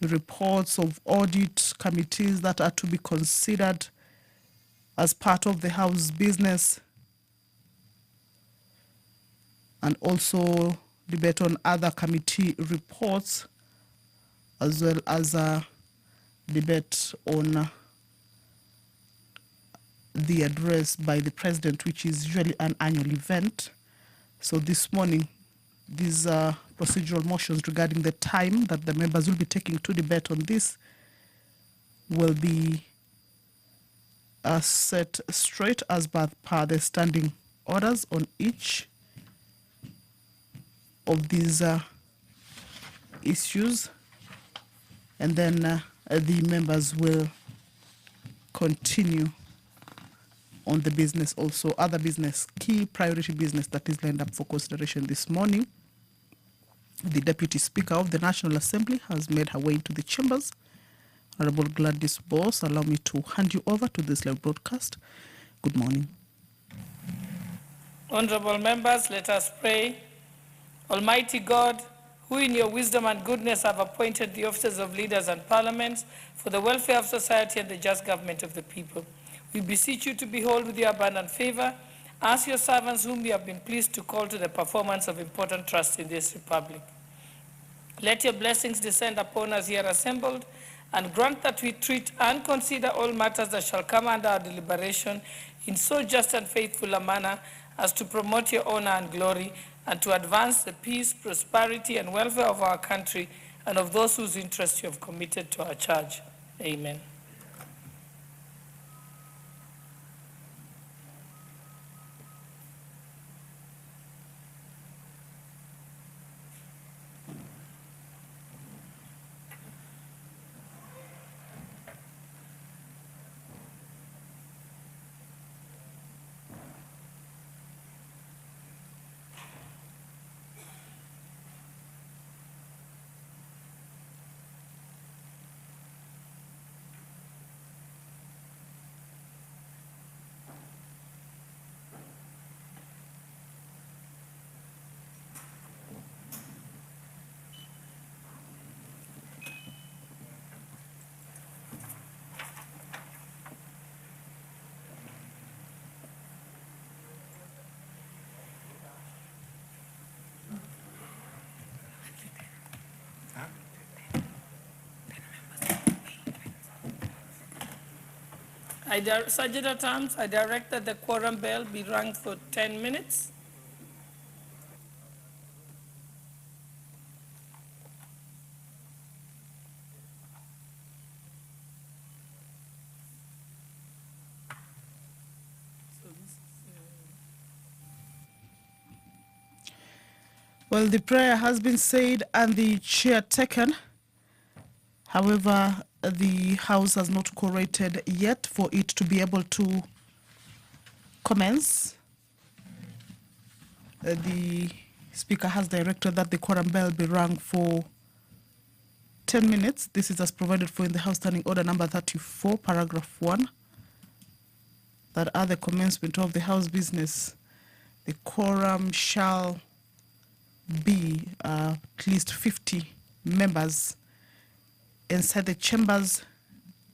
reports of audit committees that are to be considered as part of the House business, and also debate on other committee reports, as well as a debate on the address by the president, which is usually an annual event. So this morning, these procedural motions regarding the time that the members will be taking to debate on this will be set straight as per the standing orders on each of these issues, and then the members will continue on the business, also other business, key priority business that is lined up for consideration this morning. The Deputy Speaker of the National Assembly has made her way into the chambers. Honorable Gladys Boss, allow me to hand you over to this live broadcast. Good morning. Honorable members, let us pray. Almighty God, who in your wisdom and goodness have appointed the officers of leaders and parliaments for the welfare of society and the just government of the people, we beseech you to behold with your abundant favor as your servants whom you have been pleased to call to the performance of important trusts in this republic. Let your blessings descend upon us here assembled, and grant that we treat and consider all matters that shall come under our deliberation in so just and faithful a manner as to promote your honor and glory, and to advance the peace, prosperity, and welfare of our country and of those whose interests you have committed to our charge. Amen. Sergeant at Arms, I direct that the quorum bell be rung for 10 minutes. Well, the prayer has been said and the chair taken. However, the House has not quorated yet for it to be able to commence. The Speaker has directed that the quorum bell be rung for 10 minutes. This is as provided for in the House Standing Order number 34, paragraph 1, that at the commencement of the House business, the quorum shall be at least 50 members inside the chambers,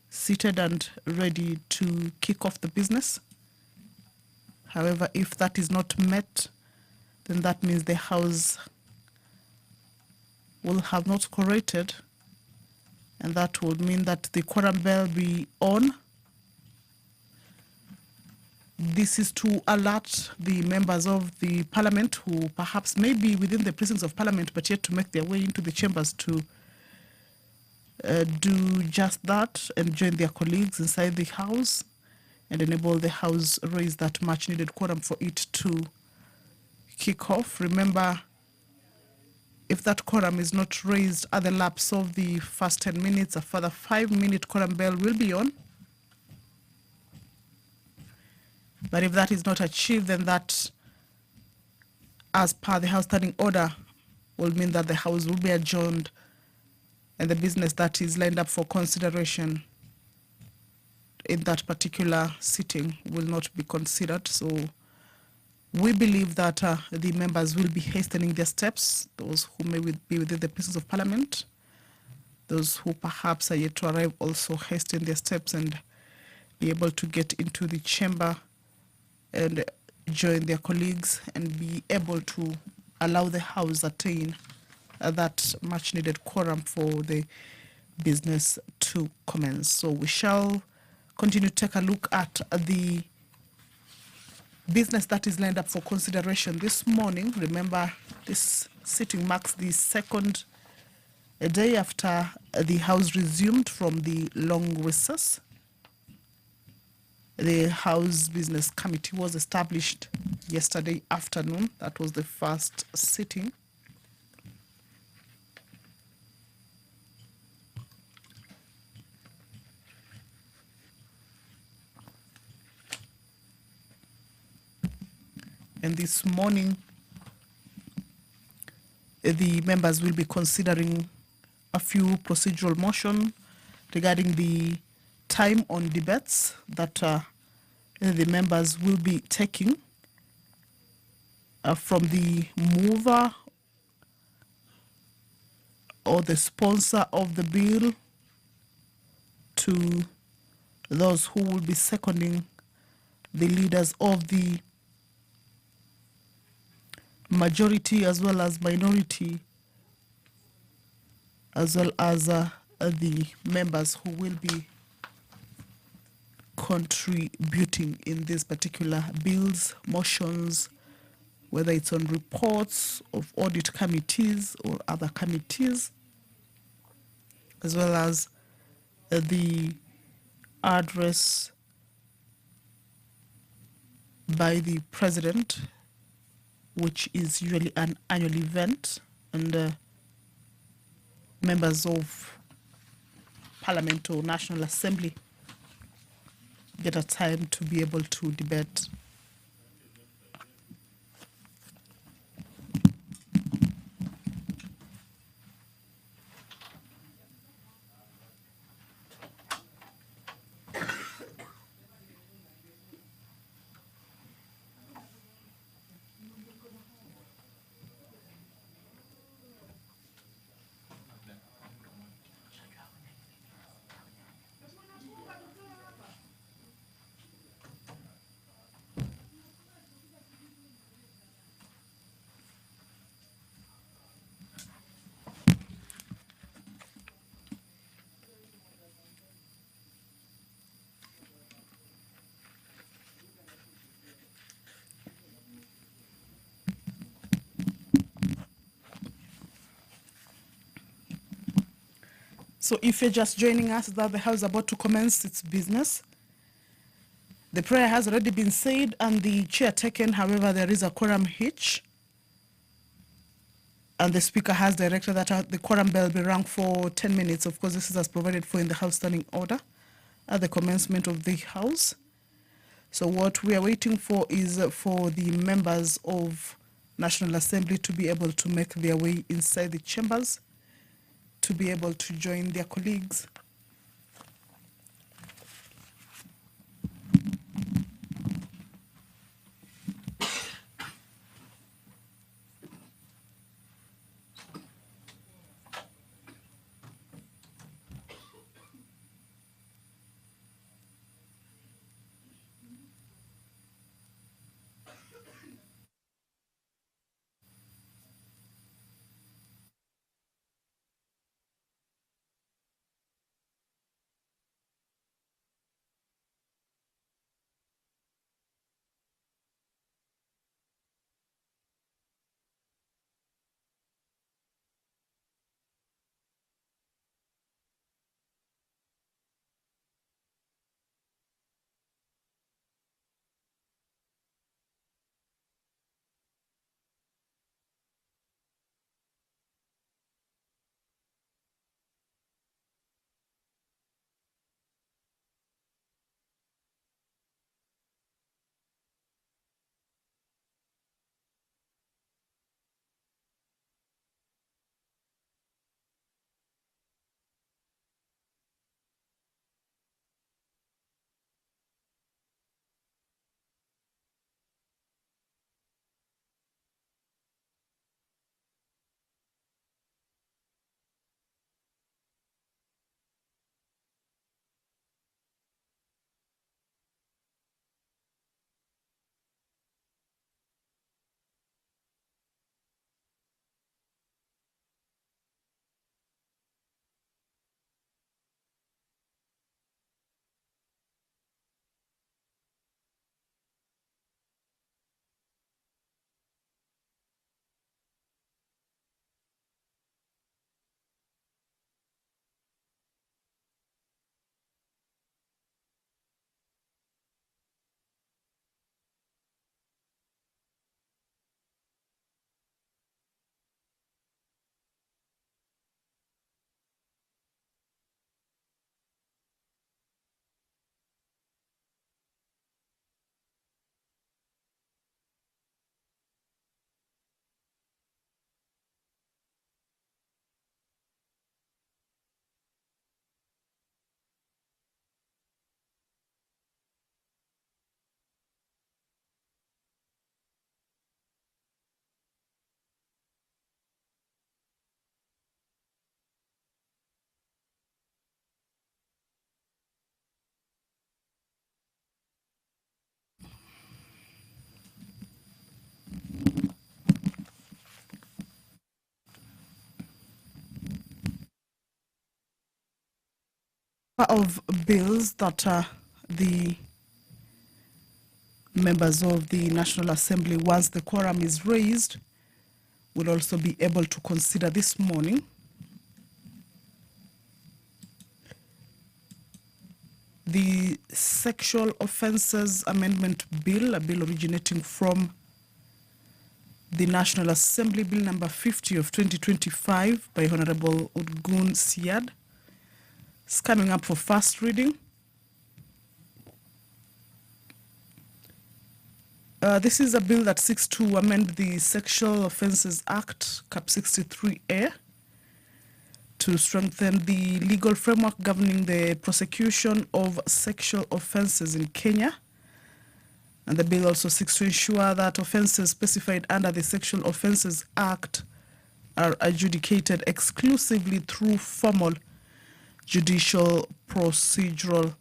seated and ready to kick off the business. However, if that is not met, then that means the House will have not quorated, and that would mean that the quorum bell be on. This is to alert the members of the Parliament who perhaps may be within the precincts of Parliament but yet to make their way into the chambers to do just that and join their colleagues inside the House and enable the House raise that much needed quorum for it to kick off. Remember, if that quorum is not raised at the lapse of the first 10 minutes, a further 5-minute quorum bell will be on. But if that is not achieved, then that, as per the House Standing Order, will mean that the House will be adjourned and the business that is lined up for consideration in that particular sitting will not be considered. So we believe that the members will be hastening their steps, those who may be within the presence of Parliament, Those who perhaps are yet to arrive also hasten their steps and be able to get into the chamber and join their colleagues and be able to allow the House attain that much needed quorum for the business to commence. So we shall continue to take a look at the business that is lined up for consideration this morning. Remember, this sitting marks the second day after the House resumed from the long recess. The House Business Committee was established yesterday afternoon. That was the first sitting. And this morning, the members will be considering a few procedural motions regarding the time on debates that the members will be taking from the mover or the sponsor of the bill to those who will be seconding the leaders of the majority as well as minority, as well as the members who will be contributing in these particular bills, motions, whether it's on reports of audit committees or other committees, as well as the address by the president, which is usually an annual event, and members of Parliament or National Assembly get a time to be able to debate. So if you're just joining us, that the House is about to commence its business. The prayer has already been said and the chair taken. However, there is a quorum hitch. And the Speaker has directed that the quorum bell be rung for 10 minutes. Of course, this is as provided for in the House Standing Order at the commencement of the House. So what we are waiting for is for the members of National Assembly to be able to make their way inside the chambers, to be able to join their colleagues. of bills that the members of the National Assembly, once the quorum is raised, will also be able to consider this morning. The Sexual Offences Amendment Bill, a bill originating from the National Assembly, Bill number 50 of 2025 by Honorable Udgun Siad, is coming up for first reading. This is a bill that seeks to amend the Sexual Offences Act, Cap 63A, to strengthen the legal framework governing the prosecution of sexual offences in Kenya. And the bill also seeks to ensure that offences specified under the Sexual Offences Act are adjudicated exclusively through formal judicial procedures.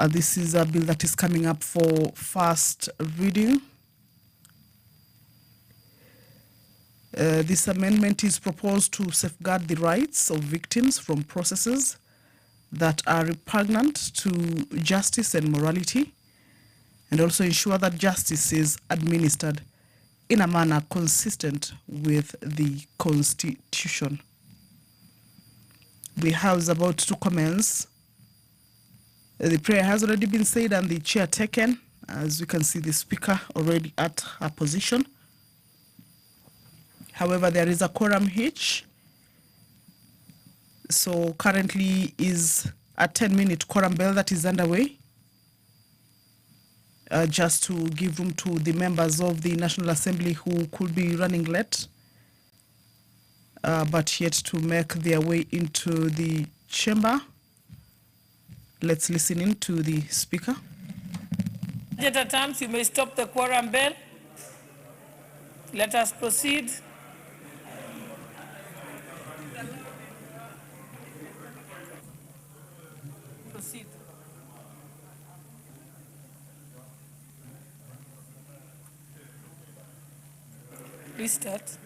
This is a bill that is coming up for first reading. This amendment is proposed to safeguard the rights of victims from processes that are repugnant to justice and morality, and also ensure that justice is administered in a manner consistent with the Constitution. The House is about to commence. The prayer has already been said and the chair taken. As we can see, the speaker already at her position. However, there is a quorum hitch. So currently is a 10-minute quorum bell that is underway. Just to give room to the members of the National Assembly who could be running late, but yet to make their way into the chamber. Let's listen in to the speaker. At times, you may stop the quorum bell. Let us proceed. Proceed. Please start.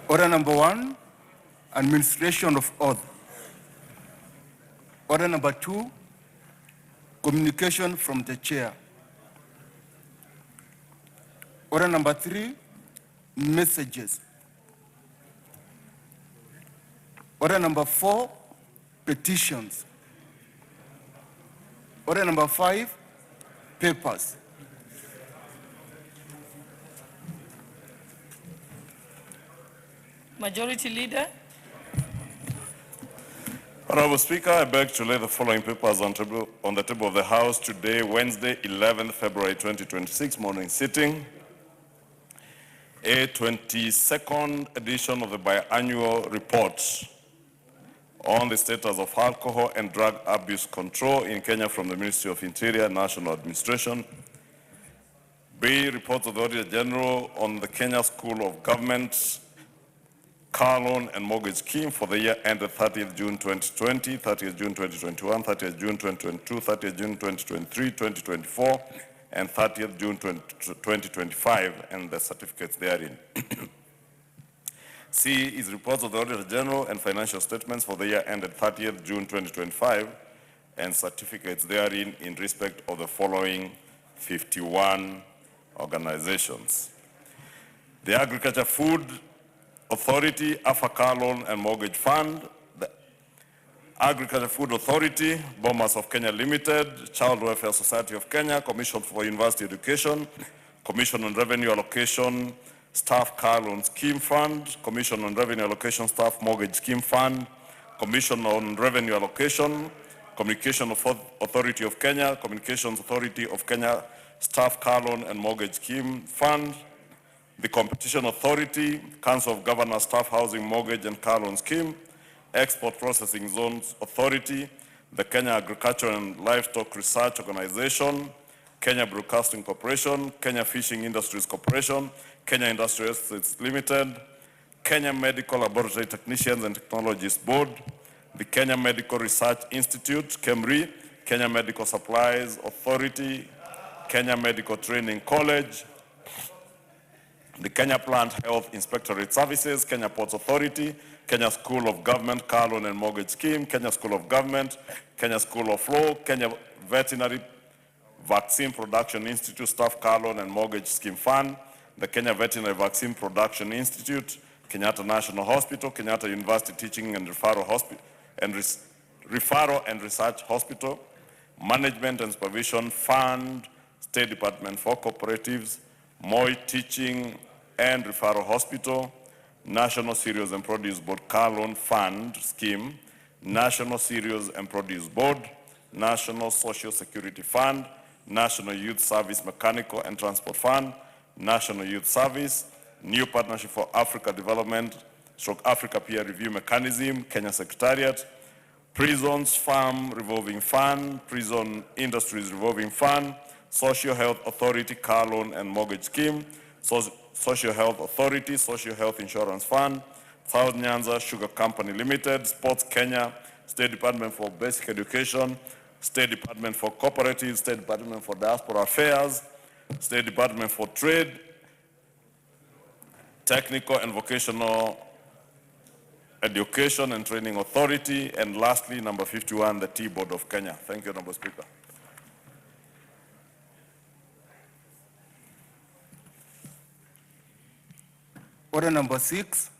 Order number 1, administration of oath. Order number 2, communication from the chair. Order number 3, messages. Order number 4, petitions. Order number 5, papers. Majority Leader. Honorable Speaker, I beg to lay the following papers on the table of the House today, Wednesday, 11th February 2026, morning sitting. A 22nd edition of the biannual report on the status of alcohol and drug abuse control in Kenya from the Ministry of Interior, National Administration. B, reports of the Auditor General on the Kenya School of Government car loan and mortgage scheme for the year ended 30th June 2020, 30th June 2021, 30th June 2022, 30th June 2023, 2024, and 30th June 2025, and the certificates therein. C is reports of the Auditor General and financial statements for the year ended 30th June 2025, and certificates therein in respect of the following 51 organizations. The Agriculture Food Authority, AFA Loan and Mortgage Fund, the Agriculture Food Authority, Bomas of Kenya Limited, Child Welfare Society of Kenya, Commission for University Education, Commission on Revenue Allocation, Staff Car Loan Scheme Fund, Commission on Revenue Allocation, Staff Mortgage Scheme Fund, Commission on Revenue Allocation, Communication Authority of Kenya, Communications Authority of Kenya, Staff Car Loan and Mortgage Scheme Fund, the Competition Authority, Council of Governors Staff Housing Mortgage and Car Loan Scheme, Export Processing Zones Authority, the Kenya Agriculture and Livestock Research Organization, Kenya Broadcasting Corporation, Kenya Fishing Industries Corporation, Kenya Industrial Estates Limited, Kenya Medical Laboratory Technicians and Technologists Board, the Kenya Medical Research Institute, KEMRI, Kenya Medical Supplies Authority, Kenya Medical Training College, the Kenya Plant Health Inspectorate Services, Kenya Ports Authority, Kenya School of Government Car Loan and Mortgage Scheme, Kenya School of Government, Kenya School of Law, Kenya Veterinary Vaccine Production Institute Staff Car Loan and Mortgage Scheme Fund, the Kenya Veterinary Vaccine Production Institute, Kenyatta National Hospital, Kenyatta University Teaching and Referral and Research Hospital, Management and Supervision Fund, State Department for Cooperatives, Moi Teaching and Referral Hospital, National Cereals and Produce Board Car Loan Fund Scheme, National Cereals and Produce Board, National Social Security Fund, National Youth Service Mechanical and Transport Fund, National Youth Service, New Partnership for Africa Development, Africa Peer Review Mechanism, Kenya Secretariat, Prisons Farm Revolving Fund, Prison Industries Revolving Fund, Social Health Authority Car Loan and Mortgage Scheme, Social Health Authority, Social Health Insurance Fund, South Nyanza Sugar Company Limited, Sports Kenya, State Department for Basic Education, State Department for Cooperatives, State Department for Diaspora Affairs, State Department for Trade, Technical and Vocational Education and Training Authority, and lastly, number 51, the Tea Board of Kenya. Thank you, Honorable Speaker. Order number 6,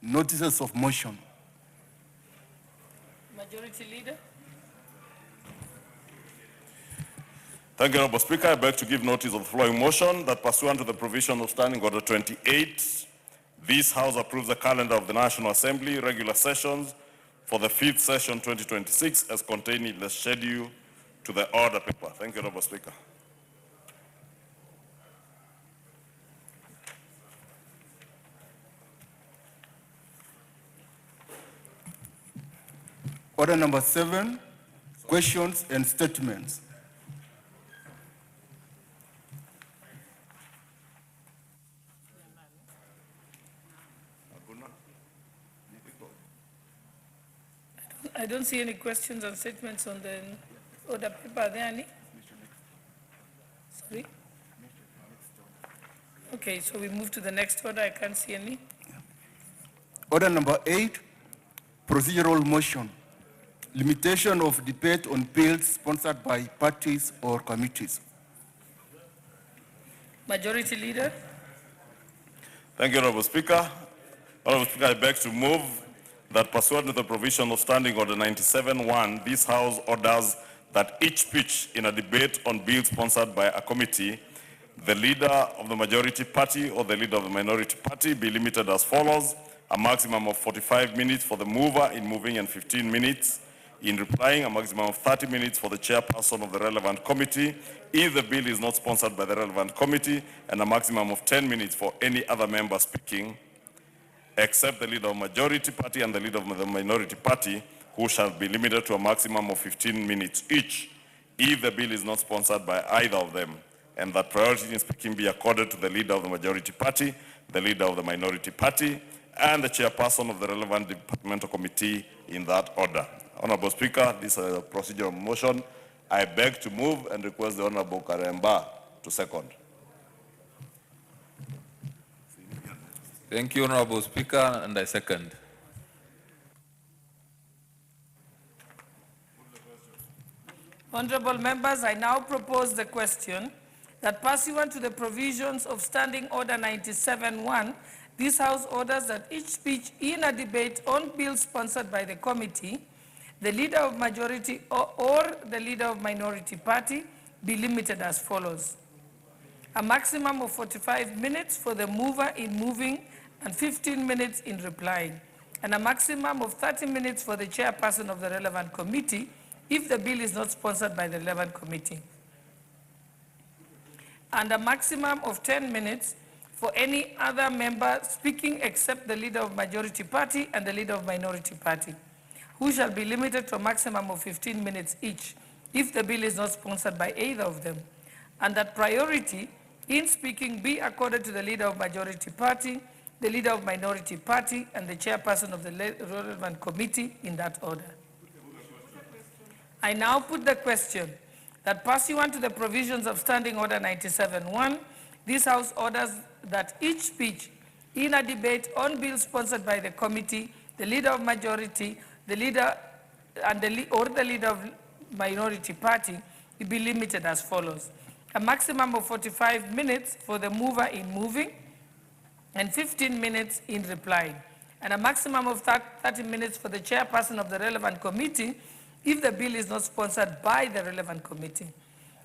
notices of motion. Majority Leader. Thank you, Honorable Speaker. I beg to give notice of the following motion that pursuant to the provision of Standing Order 28, this House approves the calendar of the National Assembly regular sessions for the 5th session 2026 as contained in the schedule to the order paper. Thank you, Honorable Speaker. Order number 7, questions and statements. I don't see any questions and statements on the order paper. Are there any? Sorry? Okay, so we move to the next order. I can't see any. Order number 8, procedural motion. Limitation of debate on bills sponsored by parties or committees. Majority Leader. Thank you, Honorable Speaker. Honorable Speaker, I beg to move that pursuant to the provision of Standing Order 97-1, this House orders that each speech in a debate on bills sponsored by a committee, the leader of the majority party or the leader of the minority party be limited as follows: a maximum of 45 minutes for the mover in moving and 15 minutes in replying, a maximum of 30 minutes for the chairperson of the relevant committee if the bill is not sponsored by the relevant committee, and a maximum of 10 minutes for any other member speaking, except the leader of the majority party and the leader of the minority party, who shall be limited to a maximum of 15 minutes each if the bill is not sponsored by either of them, and that priority in speaking be accorded to the leader of the majority party, the leader of the minority party, and the chairperson of the relevant departmental committee in that order. Honorable Speaker, this is a procedural motion. I beg to move and request the Honorable Karemba to second. Thank you, Honorable Speaker, and I second. Honorable members, I now propose the question that pursuant to the provisions of Standing Order 97-1, this House orders that each speech in a debate on bills sponsored by the committee, the leader of majority or the leader of minority party be limited as follows: a maximum of 45 minutes for the mover in moving and 15 minutes in replying, and a maximum of 30 minutes for the chairperson of the relevant committee if the bill is not sponsored by the relevant committee, and a maximum of 10 minutes for any other member speaking except the leader of majority party and the leader of minority party. who shall be limited to a maximum of 15 minutes each if the bill is not sponsored by either of them, and that priority in speaking be accorded to the leader of majority party, the leader of minority party, and the chairperson of the relevant committee in that order. I now put the question that pursuant to the provisions of Standing Order 97-1, this House orders that each speech in a debate on bills sponsored by the committee, the leader of majority, the leader or the leader of minority party be limited as follows: a maximum of 45 minutes for the mover in moving and 15 minutes in replying, and a maximum of 30 minutes for the chairperson of the relevant committee if the bill is not sponsored by the relevant committee,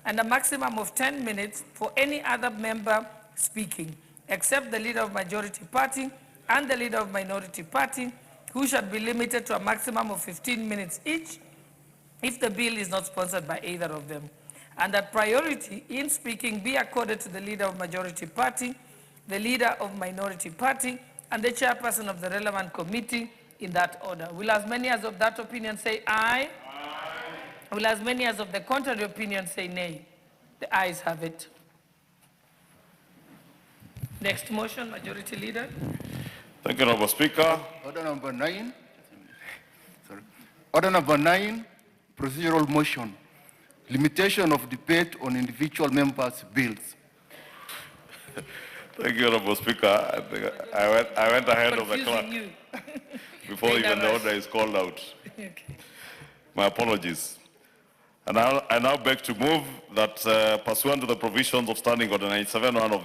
and a maximum of 10 minutes for any other member speaking, except the leader of majority party and the leader of minority party, who shall be limited to a maximum of 15 minutes each if the bill is not sponsored by either of them, and that priority in speaking be accorded to the leader of majority party, the leader of minority party, and the chairperson of the relevant committee in that order. Will as many as of that opinion say aye? Aye. Will as many as of the contrary opinion say nay? The ayes have it. Next motion, Majority Leader. Thank you, Honorable Speaker. Order number 9. Order number 9, procedural motion. Limitation of debate on individual members' bills. Thank you, Honorable Speaker. I went ahead of the clock before even the order is called out. Okay. My apologies. And I now beg to move that pursuant to the provisions of Standing Order 97-1 of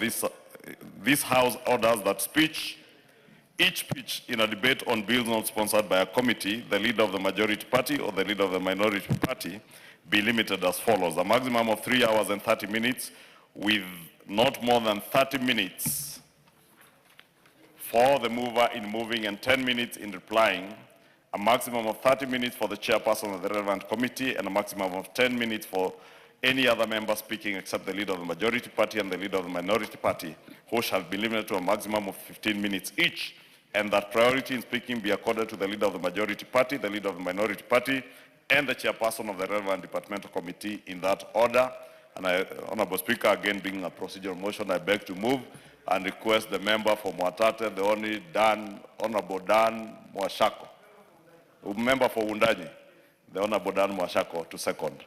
this House orders that each speech in a debate on bills not sponsored by a committee, the leader of the majority party or the leader of the minority party, be limited as follows: a maximum of 3 hours and 30 minutes with not more than 30 minutes for the mover in moving and 10 minutes in replying, a maximum of 30 minutes for the chairperson of the relevant committee, and a maximum of 10 minutes for any other member speaking except the leader of the majority party and the leader of the minority party, who shall be limited to a maximum of 15 minutes each, and that priority in speaking be accorded to the leader of the majority party, the leader of the minority party, and the chairperson of the relevant departmental committee in that order. And Honorable Speaker, again being a procedural motion, I beg to move and request the member for Mwatate, the only Honorable Dan Mwashako, member for Wundanyi, the Honorable Dan Mwashako, to second.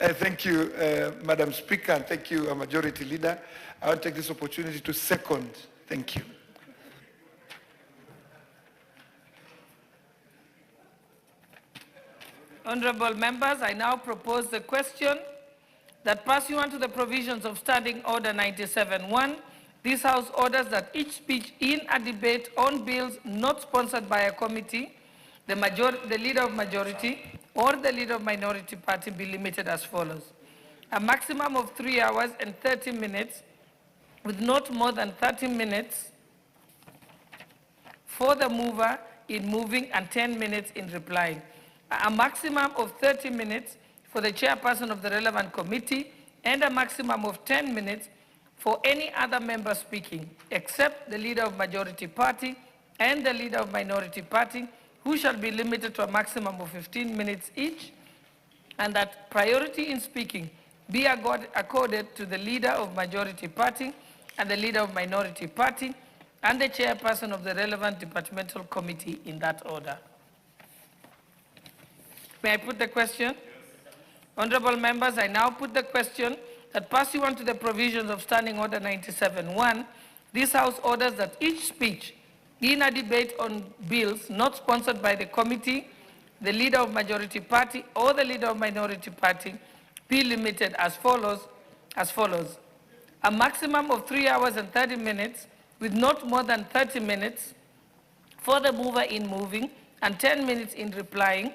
Thank you, Madam Speaker, and thank you, Majority Leader. I will take this opportunity to second. Thank you. Honorable members, I now propose the question that pursuant to the provisions of Standing Order 97-1, this House orders that each speech in a debate on bills not sponsored by a committee, the leader of majority or the leader of minority party be limited as follows: a maximum of 3 hours and 30 minutes with not more than 30 minutes for the mover in moving and 10 minutes in replying, a maximum of 30 minutes for the chairperson of the relevant committee, and a maximum of 10 minutes for any other member speaking, except the leader of majority party and the leader of minority party, who shall be limited to a maximum of 15 minutes each, and that priority in speaking be accorded to the leader of majority party and the leader of minority party and the chairperson of the relevant departmental committee in that order. May I put the question? Yes. Honorable members, I now put the question that pursuant to the provisions of Standing Order 97-1, this House orders that each speech in a debate on bills not sponsored by the committee, the leader of majority party or the leader of minority party be limited as follows. A maximum of 3 hours and 30 minutes with not more than 30 minutes for the mover in moving and 10 minutes in replying,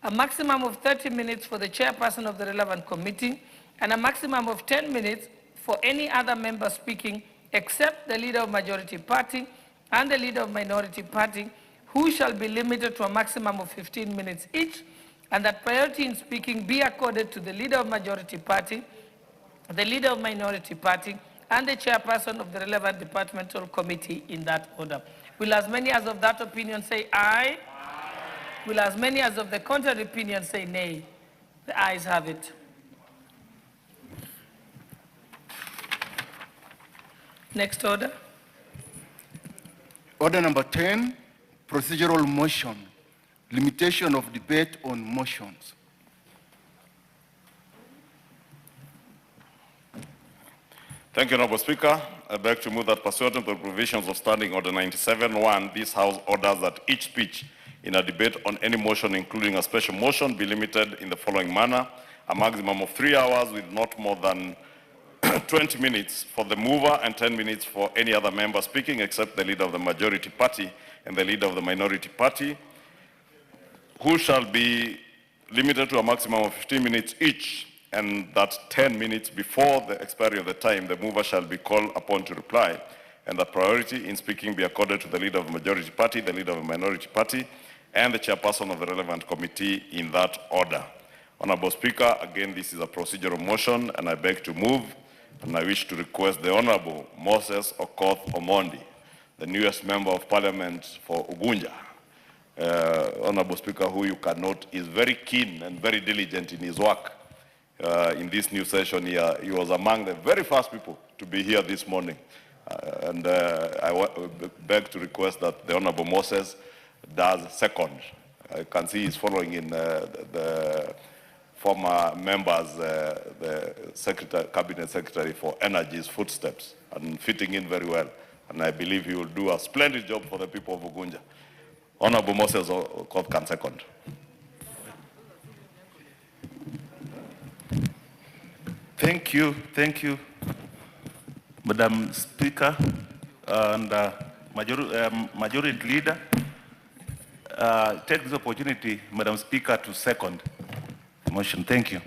a maximum of 30 minutes for the chairperson of the relevant committee, and a maximum of 10 minutes for any other member speaking except the leader of majority party and the leader of minority party, who shall be limited to a maximum of 15 minutes each, and that priority in speaking be accorded to the leader of majority party, the leader of minority party, and the chairperson of the relevant departmental committee in that order. Will as many as of that opinion say aye? Aye. Will as many as of the contrary opinion say nay? The ayes have it. Next order. Order number 10, procedural motion, limitation of debate on motions. Thank you, Honorable Speaker. I beg to move that pursuant to the provisions of Standing Order 97-1, this House orders that each speech in a debate on any motion, including a special motion, be limited in the following manner: a maximum of 3 hours with not more than 20 minutes for the mover and 10 minutes for any other member speaking except the leader of the majority party and the leader of the minority party, who shall be limited to a maximum of 15 minutes each, and that 10 minutes before the expiry of the time, the mover shall be called upon to reply, and that priority in speaking be accorded to the leader of the majority party, the leader of the minority party, and the chairperson of the relevant committee in that order. Honorable Speaker, again, this is a procedural motion, and I beg to move, and I wish to request the Honorable Moses Okoth Omondi, the newest member of parliament for Ugunja, Honorable Speaker, who you can note is very keen and very diligent in his work. In this new session here, he was among the very first people to be here this morning. I beg to request that the Honorable Moses does second. I can see he's following in the former members, the Cabinet Secretary for Energy's footsteps, and fitting in very well. And I believe he will do a splendid job for the people of Ugunja. Honorable Moses Okoth can second. Thank you, Madam Speaker and Majority Leader. Take this opportunity, Madam Speaker, to second the motion. Thank you.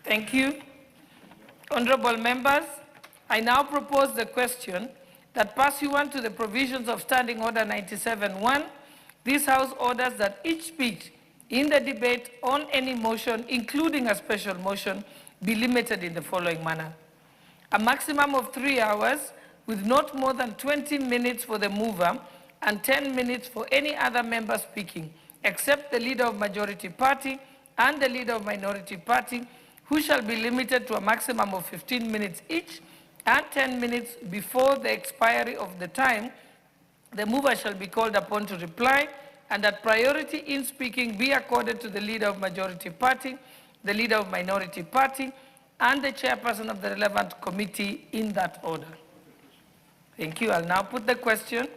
Thank you. Honorable members, I now propose the question that pursuant to the provisions of Standing Order 97-1, this House orders that each speech in the debate on any motion, including a special motion, be limited in the following manner: a maximum of 3 hours with not more than 20 minutes for the mover and 10 minutes for any other member speaking, except the leader of majority party and the leader of minority party, who shall be limited to a maximum of 15 minutes each, and 10 minutes before the expiry of the time, the mover shall be called upon to reply, and that priority in speaking be accorded to the leader of majority party, the leader of minority party, and the chairperson of the relevant committee in that order. Thank you. I'll now put the question.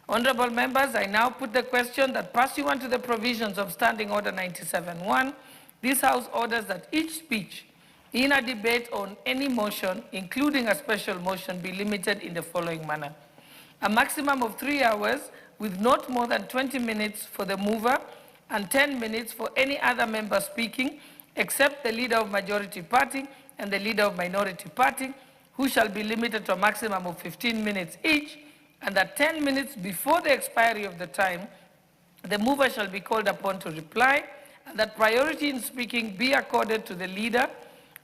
Honorable members, I now put the question that pursuant to the provisions of Standing Order 97-1, this House orders that each speech in a debate on any motion, including a special motion, be limited in the following manner: a maximum of 3 hours with not more than 20 minutes for the mover and 10 minutes for any other member speaking, except the leader of majority party and the leader of minority party, who shall be limited to a maximum of 15 minutes each, and that 10 minutes before the expiry of the time, the mover shall be called upon to reply, and that priority in speaking be accorded to the leader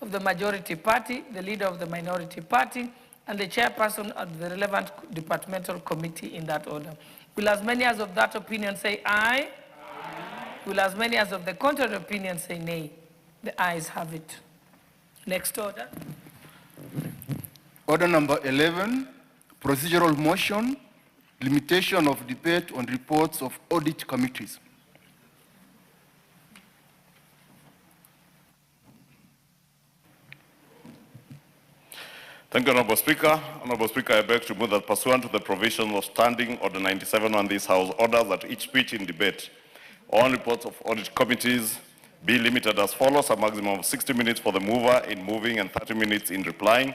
of the majority party, the leader of the minority party, and the chairperson of the relevant departmental committee in that order. Will as many as of that opinion say aye? Aye. Will as many as of the contrary opinion say nay? The ayes have it. Next order. Order number 11, procedural motion, limitation of debate on reports of audit committees. Thank you, Honorable Speaker. Honorable Speaker, I beg to move that pursuant to the provisions of Standing Order 97-1, this House orders that each speech in debate on reports of audit committees be limited as follows: a maximum of 60 minutes for the mover in moving and 30 minutes in replying,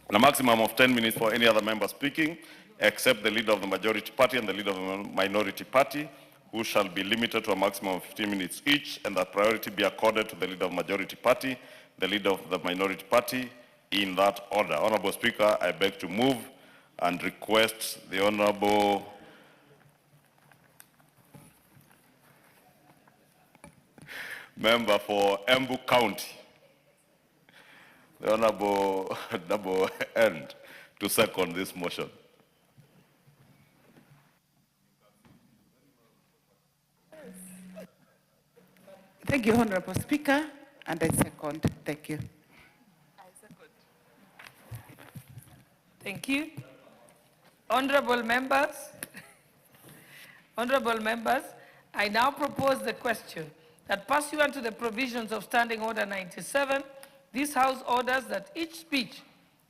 and a maximum of 10 minutes for any other member speaking, except the leader of the majority party and the leader of the minority party, who shall be limited to a maximum of 15 minutes each, and that priority be accorded to the leader of the majority party, the leader of the minority party, in that order. Honorable Speaker, I beg to move and request the Honorable Member for Embu County, the Honorable Double End to second this motion. Thank you, Honorable Speaker, and I second. Thank you. Thank you. Honorable members, I now propose the question that pursuant to the provisions of Standing Order 97, this House orders that each speech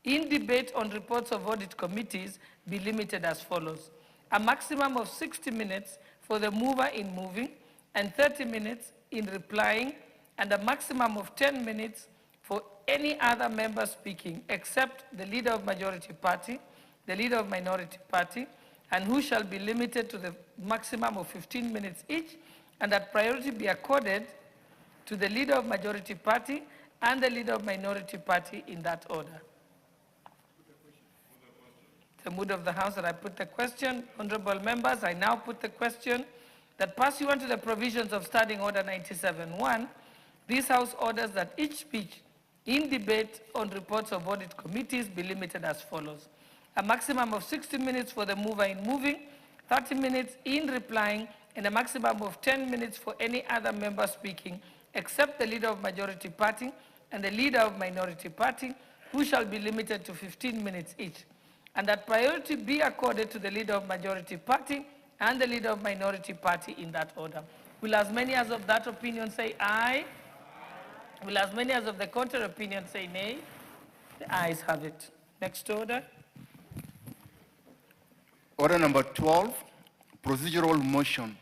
in debate on reports of audit committees be limited as follows. A maximum of 60 minutes for the mover in moving and 30 minutes in replying, and a maximum of 10 minutes for any other member speaking except the leader of majority party, the leader of minority party, and who shall be limited to the maximum of 15 minutes each, and that priority be accorded to the leader of majority party and the leader of minority party in that order. The mood of the House that I put the question. Honorable members, I now put the question that pursuant to the provisions of Standing Order 97.1, this House orders that each speech in debate on reports of audit committees be limited as follows. A maximum of 60 minutes for the mover in moving, 30 minutes in replying, and a maximum of 10 minutes for any other member speaking, except the leader of majority party and the leader of minority party, who shall be limited to 15 minutes each. And that priority be accorded to the leader of majority party and the leader of minority party in that order. Will as many as of that opinion say aye? Will as many as of the contrary opinion say nay? The ayes have it. Next order. Order number 12, procedural motion,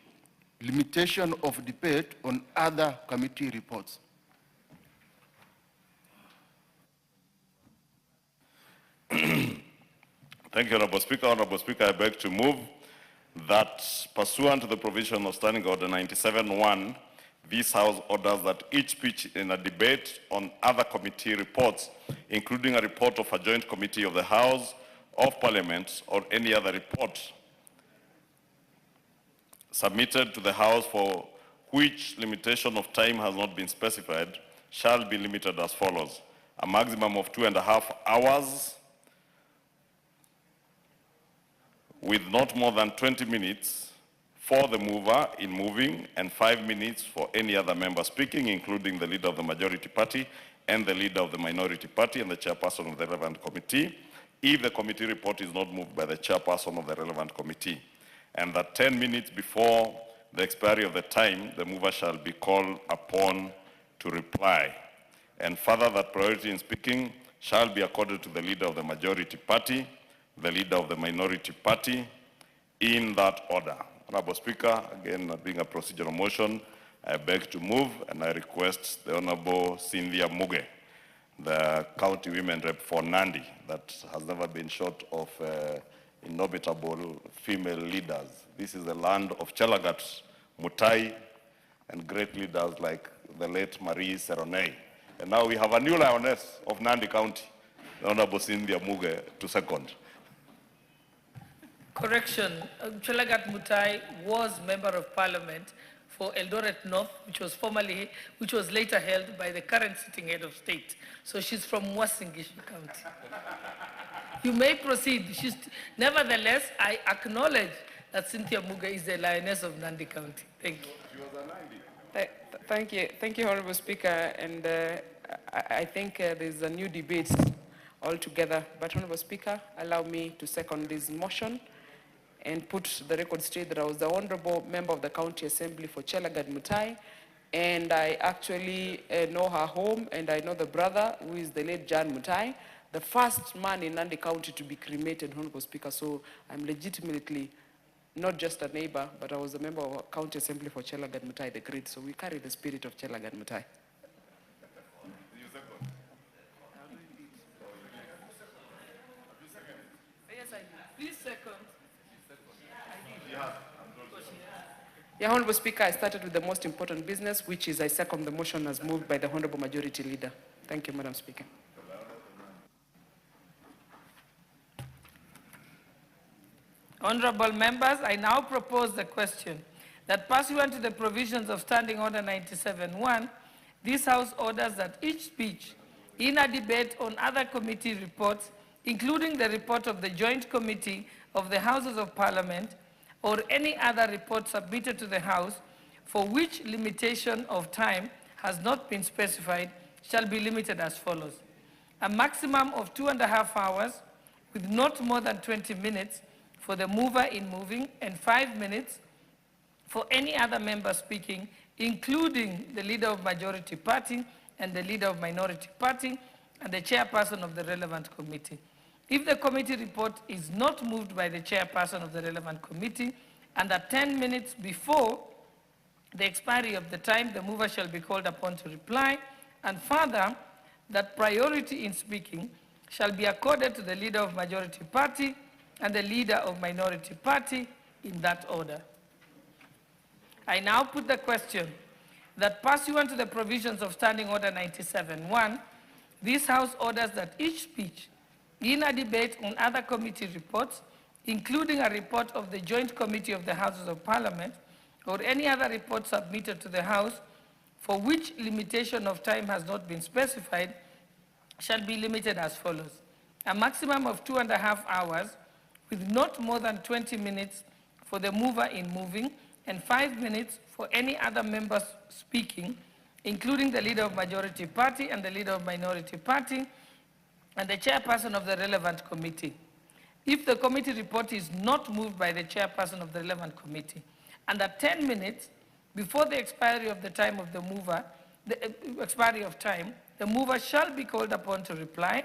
limitation of debate on other committee reports. Thank you, Honorable Speaker. Honorable Speaker, I beg to move that pursuant to the provision of Standing Order 97.1, this House orders that each speech in a debate on other committee reports, including a report of a joint committee of the House of Parliament or any other report submitted to the House for which limitation of time has not been specified, shall be limited as follows. A maximum of 2.5 hours with not more than 20 minutes for the mover in moving and 5 minutes for any other member speaking, including the leader of the majority party and the leader of the minority party and the chairperson of the relevant committee, if the committee report is not moved by the chairperson of the relevant committee. And that 10 minutes before the expiry of the time, the mover shall be called upon to reply. And further, that priority in speaking shall be accorded to the leader of the majority party, the leader of the minority party, in that order. Honorable Speaker, again, being a procedural motion, I beg to move and I request the Honorable Cynthia Muge, the county women rep for Nandi, that has never been short of inobitable female leaders. This is the land of Chelagat Mutai and great leaders like the late Marie Seronei. And now we have a new lioness of Nandi County, the Honorable Cynthia Muge, to second. Correction, Chelagat Mutai was Member of Parliament for Eldoret North, which was later held by the current sitting head of state. So she's from Wasingishu County. You may proceed. Nevertheless, I acknowledge that Cynthia Muge is the lioness of Nandi County. Thank you. Thank you, Honorable Speaker. And I think there's a new debate altogether. But Honorable Speaker, allow me to second this motion and put the record straight that I was the honorable member of the County Assembly for Chelagat Mutai, and I actually know her home, and I know the brother, who is the late John Mutai, the first man in Nandi County to be cremated, Honorable Speaker. So I'm legitimately not just a neighbor, but I was a member of a County Assembly for Chelagat Mutai the Great. So we carry the spirit of Chelagat Mutai. Yes, I did. Please second. Yeah, Honorable Speaker, I started with the most important business, which is I second the motion as moved by the Honorable Majority Leader. Thank you, Madam Speaker. Honorable members, I now propose the question that pursuant to the provisions of Standing Order 97.1, this House orders that each speech in a debate on other committee reports, including the report of the Joint Committee of the Houses of Parliament, or any other report submitted to the House for which limitation of time has not been specified, shall be limited as follows. A maximum of 2.5 hours with not more than 20 minutes for the mover in moving and 5 minutes for any other member speaking, including the leader of majority party and the leader of minority party and the chairperson of the relevant committee. If the committee report is not moved by the chairperson of the relevant committee, and at 10 minutes before the expiry of the time, the mover shall be called upon to reply, and further, that priority in speaking shall be accorded to the leader of majority party and the leader of minority party in that order. I now put the question that pursuant to the provisions of Standing Order 97.1, this House orders that each speech in a debate on other committee reports, including a report of the Joint Committee of the Houses of Parliament, or any other report submitted to the House for which limitation of time has not been specified, shall be limited as follows. A maximum of 2.5 hours with not more than 20 minutes for the mover in moving and 5 minutes for any other member speaking, including the leader of majority party and the leader of minority party and the chairperson of the relevant committee. If the committee report is not moved by the chairperson of the relevant committee, and at 10 minutes before the expiry of the time of the mover, the mover shall be called upon to reply,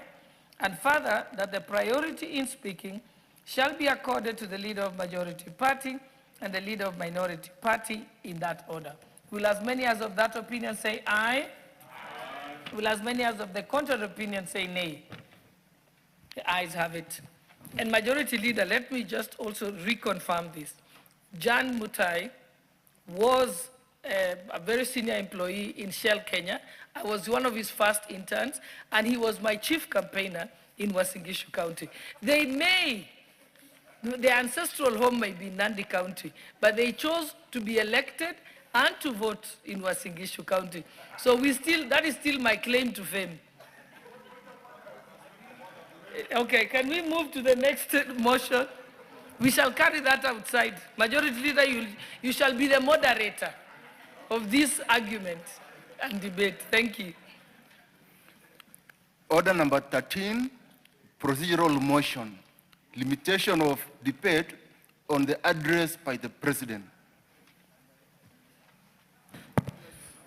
and further, that the priority in speaking shall be accorded to the leader of majority party and the leader of minority party in that order. Will as many as of that opinion say aye? Aye. Will as many as of the contrary opinion say nay? The ayes have it. And Majority Leader, let me just also reconfirm this. Jan Mutai was a very senior employee in Shell Kenya. I was one of his first interns, and he was my chief campaigner in Uasin Gishu County. Their ancestral home may be Nandi County, but they chose to be elected and to vote in Uasin Gishu County. So that is still my claim to fame. Okay, can we move to the next motion? We shall carry that outside. Majority Leader, you shall be the moderator of this argument and debate. Thank you. Order number 13, procedural motion, limitation of debate on the address by the President.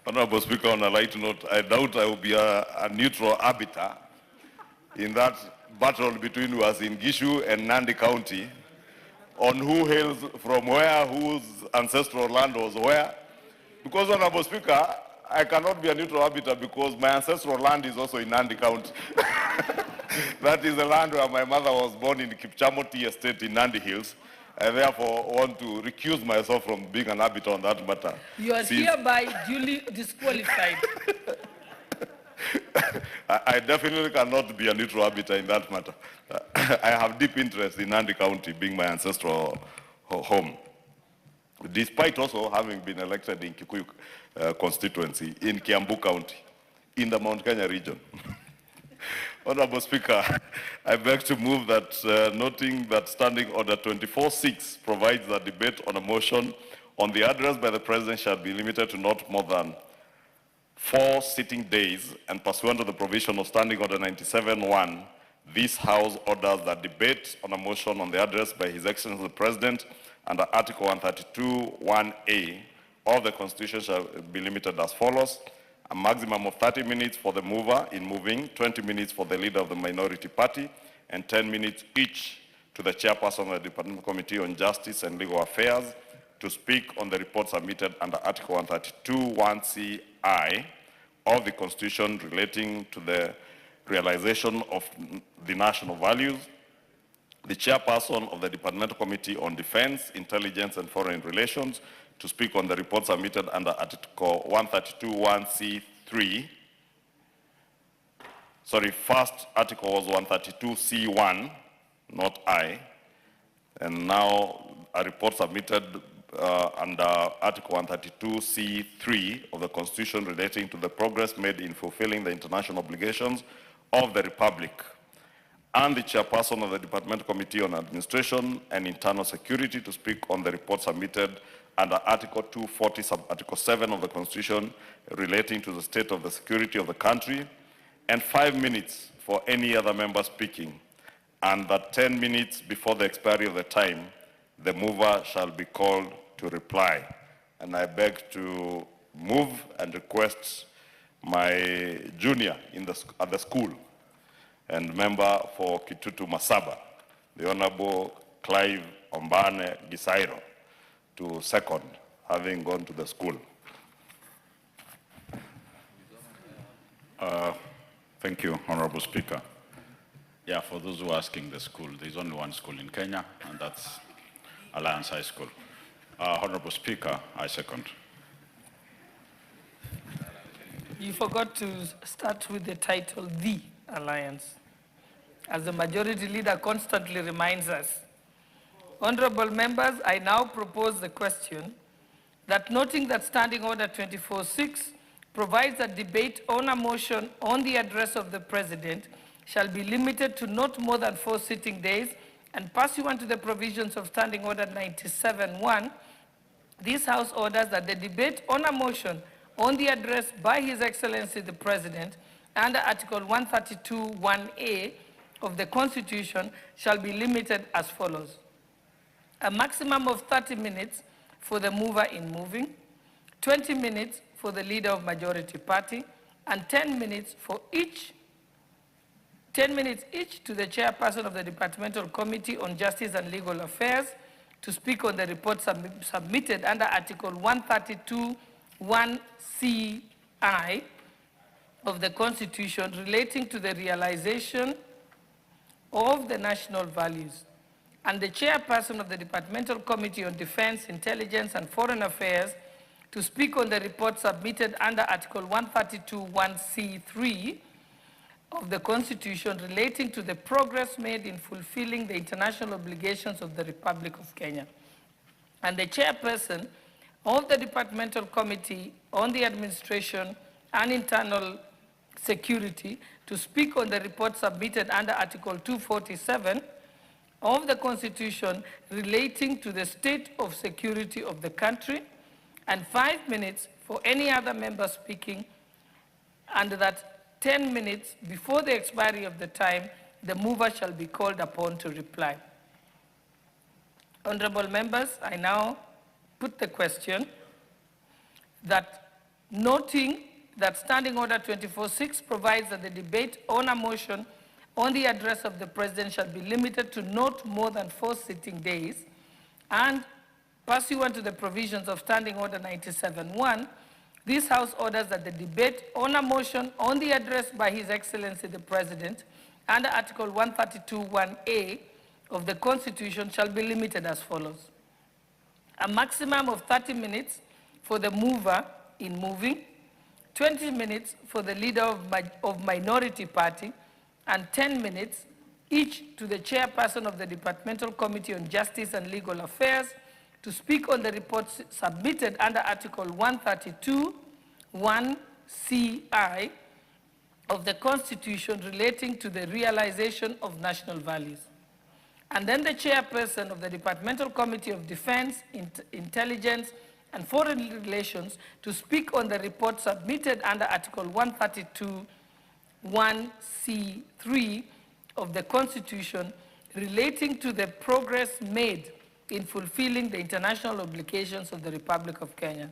Honorable Speaker, on a light note, I doubt I will be a neutral arbiter in that battle between Uasin Gishu and Nandi County on who hails from where, whose ancestral land was where. Because, Honorable Speaker, I cannot be a neutral arbiter because my ancestral land is also in Nandi County. That is the land where my mother was born in Kipchamoti Estate in Nandi Hills. I therefore want to recuse myself from being an arbiter on that matter. You are hereby duly disqualified. I definitely cannot be a neutral arbiter in that matter. I have deep interest in Nandi County being my ancestral home, despite also having been elected in Kikuyu constituency in Kiambu County, in the Mount Kenya region. Honorable Speaker, I beg to move that, noting that Standing Order 24.6 provides that debate on a motion on the address by the President shall be limited to not more than 4 sitting days, and pursuant to the provision of Standing Order 97.1, this House orders that debate on a motion on the address by His Excellency the President under Article 132(1)(a) of the Constitution shall be limited as follows: a maximum of 30 minutes for the mover in moving, 20 minutes for the leader of the minority party, and 10 minutes each to the chairperson of the Department Committee on Justice and Legal Affairs to speak on the report submitted under Article 132(1)(ci) of the Constitution relating to the realization of the national values. The chairperson of the Departmental Committee on Defense, Intelligence and Foreign Relations to speak on the report submitted under Article 132(1)(c)(3). Sorry, first article was 132(c)(1), not I. And now a report submitted under Article 132C(3) of the Constitution relating to the progress made in fulfilling the international obligations of the Republic, and the chairperson of the Departmental Committee on Administration and Internal Security to speak on the report submitted under Article 240, Sub-Article 7 of the Constitution relating to the state of the security of the country, and 5 minutes for any other member speaking, and that 10 minutes before the expiry of the time, the mover shall be called to reply. And I beg to move and request my junior at the school and member for Kitutu Masaba, the Honorable Clive Ombane Gisairo, to second, having gone to the school. Thank you, Honorable Speaker. Yeah, for those who are asking, the school, there's only one school in Kenya, and that's Alliance High School. Honorable Speaker, I second. You forgot to start with the title, The Alliance, as the Majority Leader constantly reminds us. Honorable members, I now propose the question that, noting that Standing Order 24(6) provides a debate on a motion on the address of the President shall be limited to not more than 4 sitting days, and pursuant to the provisions of Standing Order 97(1), this House orders that the debate on a motion on the address by His Excellency the President under Article 132(1)(a) of the Constitution shall be limited as follows: a maximum of 30 minutes for the mover in moving, 20 minutes for the Leader of Majority Party, and 10 minutes each to the Chairperson of the Departmental Committee on Justice and Legal Affairs to speak on the report submitted under Article 132(1)(ci) of the Constitution relating to the realization of the national values, and the Chairperson of the Departmental Committee on Defense, Intelligence, and Foreign Affairs to speak on the report submitted under Article 132(1)(c)(3) of the Constitution relating to the progress made in fulfilling the international obligations of the Republic of Kenya, and the Chairperson of the Departmental Committee on the Administration and Internal Security to speak on the report submitted under Article 247 of the Constitution relating to the state of security of the country, and 5 minutes for any other member speaking, and that 10 minutes before the expiry of the time, the mover shall be called upon to reply. Honorable members, I now put the question that, noting that Standing Order 24(6) provides that the debate on a motion on the address of the President shall be limited to not more than 4 sitting days, and pursuant to the provisions of Standing Order 97(1), this House orders that the debate on a motion on the address by His Excellency the President under Article 132(1)(a) of the Constitution shall be limited as follows: a maximum of 30 minutes for the mover in moving, 20 minutes for the Leader of Minority Party, and 10 minutes each to the Chairperson of the Departmental Committee on Justice and Legal Affairs to speak on the reports submitted under Article 132(1)(ci) of the Constitution relating to the realization of national values. And then the Chairperson of the Departmental Committee of Defense, Intelligence, and Foreign Relations to speak on the report submitted under Article 132(1)(c)(3) of the Constitution relating to the progress made in fulfilling the international obligations of the Republic of Kenya.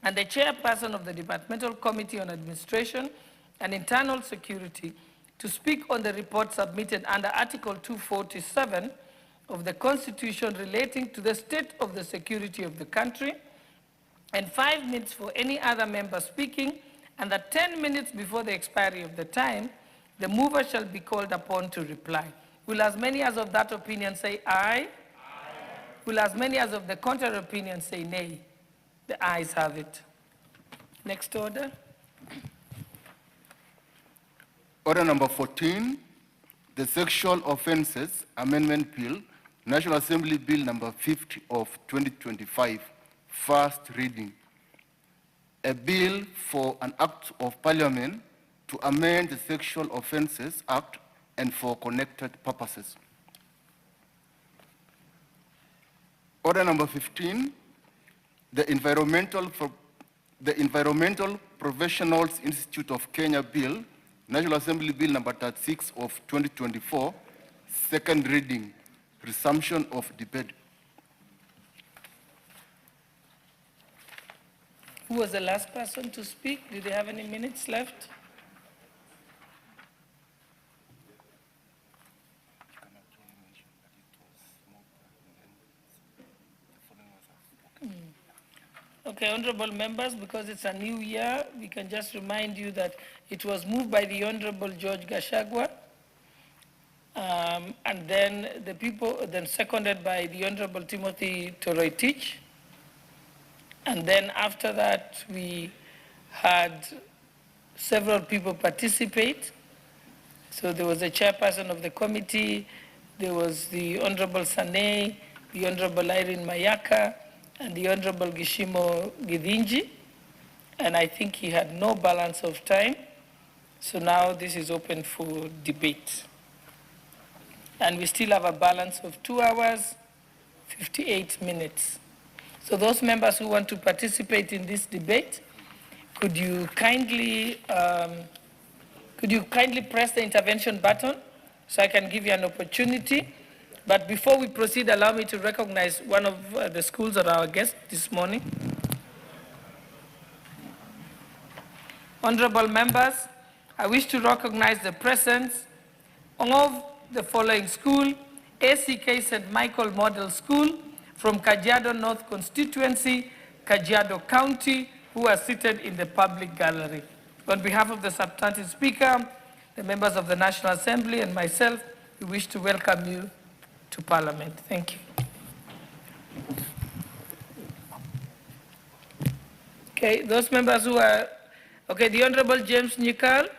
And the Chairperson of the Departmental Committee on Administration and Internal Security to speak on the report submitted under Article 247 of the Constitution relating to the state of the security of the country, and 5 minutes for any other member speaking, and that 10 minutes before the expiry of the time, the mover shall be called upon to reply. Will as many as of that opinion say aye? Aye. Will as many as of the contrary opinion say nay? The ayes have it. Next order. Order number 14, the Sexual Offences Amendment Bill National Assembly Bill number 50 of 2025, first reading. A bill for an act of parliament to amend the Sexual Offences Act and for connected purposes. Order number 15, the Environmental Professionals Institute of Kenya Bill, National Assembly Bill number 36 of 2024, second reading, resumption of debate. Who was the last person to speak? Do they have any minutes left? Okay, honorable members, because it's a new year, we can just remind you that it was moved by the Honorable George Gashagwa, and then then seconded by the Honorable Timothy Toroitich. And then after that, we had several people participate. So there was the chairperson of the committee, there was the Honorable Sane, the Honorable Irene Mayaka, and the Honorable Gishimo Githinji. And I think he had no balance of time. So now this is open for debate. And we still have a balance of 2 hours, 58 minutes. So those members who want to participate in this debate, could you kindly press the intervention button so I can give you an opportunity? But before we proceed, allow me to recognize one of the schools of our guests this morning. Honorable members, I wish to recognize the presence of the following school: ACK St. Michael Model School from Kajiado North Constituency, Kajiado County, who are seated in the public gallery. On behalf of the substantive speaker, the members of the National Assembly, and myself, we wish to welcome you to Parliament. Thank you. Okay, those members who are, okay, the Honorable James Nyikal.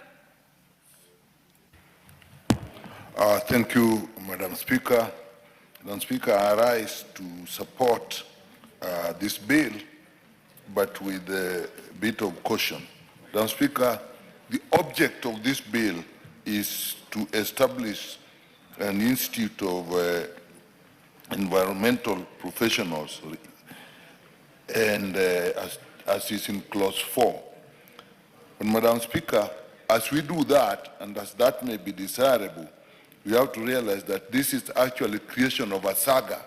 Thank you, Madam Speaker. Madam Speaker, I rise to support this bill, but with a bit of caution. Madam Speaker, the object of this bill is to establish an institute of environmental professionals, and as is in clause 4. But Madam Speaker, as we do that, and as that may be desirable, we have to realize that this is actually creation of a saga.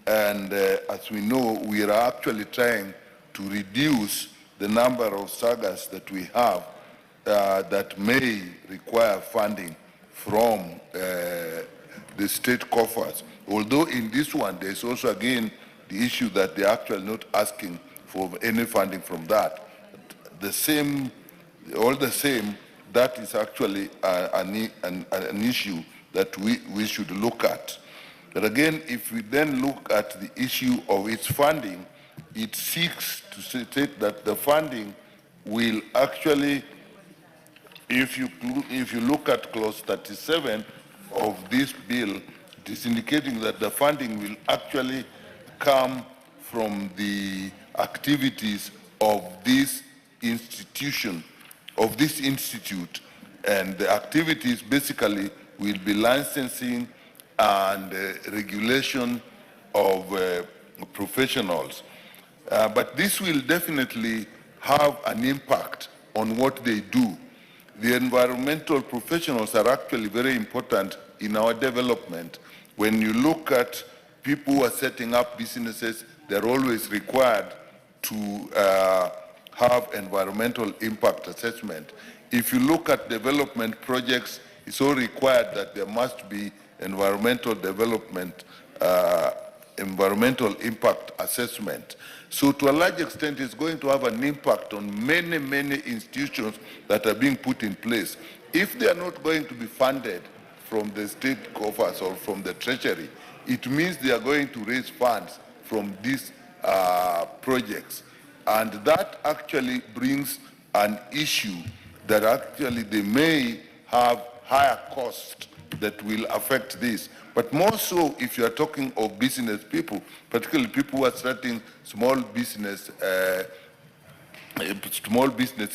And as we know, we are actually trying to reduce the number of sagas that we have that may require funding from the state coffers. Although in this one, there's also again the issue that they're actually not asking for any funding from that. All the same, that is actually an issue that we should look at. But again, if we then look at the issue of its funding, it seeks to state that the funding will actually, if you look at clause 37 of this bill, it is indicating that the funding will actually come from the activities of this institution, of this institute, and the activities basically will be licensing and regulation of professionals. But this will definitely have an impact on what they do. The environmental professionals are actually very important in our development. When you look at people who are setting up businesses, they're always required to have environmental impact assessment. If you look at development projects, it's all required that there must be environmental development, environmental impact assessment. So to a large extent, it's going to have an impact on many, many institutions that are being put in place. If they are not going to be funded from the state coffers or from the treasury, it means they are going to raise funds from these projects. And that actually brings an issue that actually they may have higher cost that will affect this. But more so if you are talking of business people, particularly people who are starting small business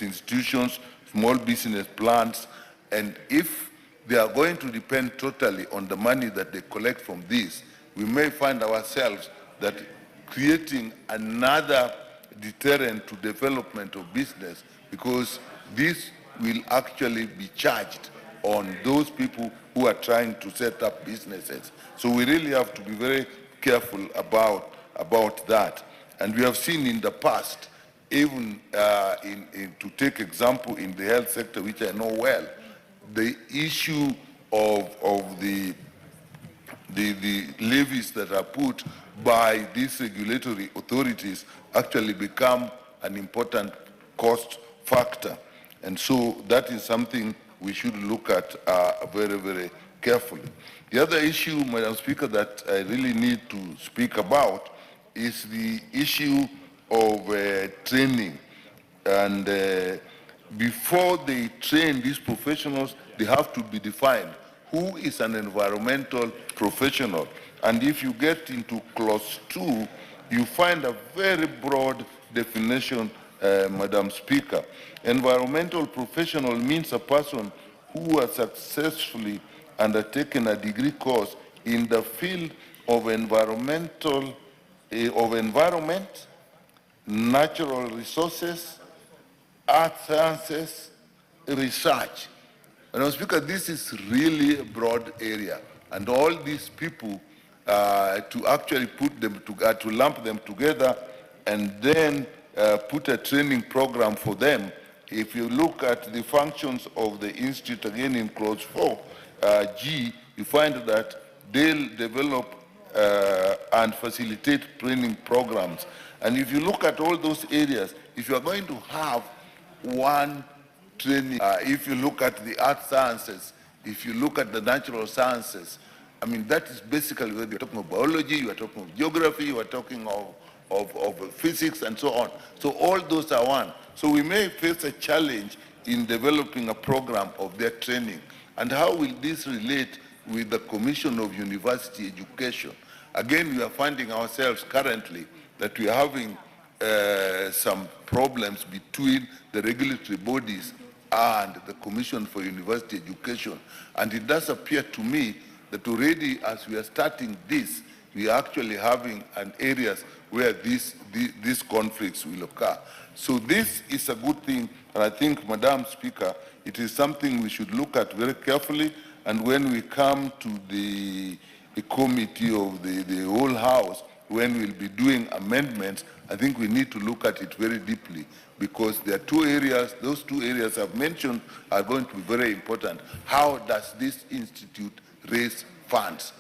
institutions, small business plants, and if they are going to depend totally on the money that they collect from this, we may find ourselves that creating another deterrent to development of business, because this will actually be charged on those people who are trying to set up businesses. So we really have to be very careful about that. And we have seen in the past, even to take example in the health sector, which I know well, the issue of the levies that are put by these regulatory authorities actually become an important cost factor. And so that is something we should look at very, very carefully. The other issue, Madam Speaker, that I really need to speak about is the issue of training. And before they train these professionals, they have to be defined. Who is an environmental professional? And if you get into clause 2, you find a very broad definition, Madam Speaker. Environmental professional means a person who has successfully undertaken a degree course in the field of environment, natural resources, earth sciences, research. Madam Speaker, this is really a broad area, and all these people to actually put them to lump them together and then put a training program for them. If you look at the functions of the institute again in clause 4, G, you find that they'll develop and facilitate training programs. And if you look at all those areas, if you are going to have one training, if you look at the earth sciences, if you look at the natural sciences, I mean, that is basically where you're talking of biology, you are talking of geography, you are talking of physics and so on. So all those are one. So we may face a challenge in developing a program of their training. And how will this relate with the Commission of University Education? Again, we are finding ourselves currently that we are having some problems between the regulatory bodies and the Commission for University Education. And it does appear to me that already as we are starting this, we are actually having an areas where these conflicts will occur. So this is a good thing, and I think, Madam Speaker, it is something we should look at very carefully, and when we come to the committee of the whole House, when we'll be doing amendments, I think we need to look at it very deeply, because there are two areas, those two areas I've mentioned are going to be very important. How does this institute raise funds?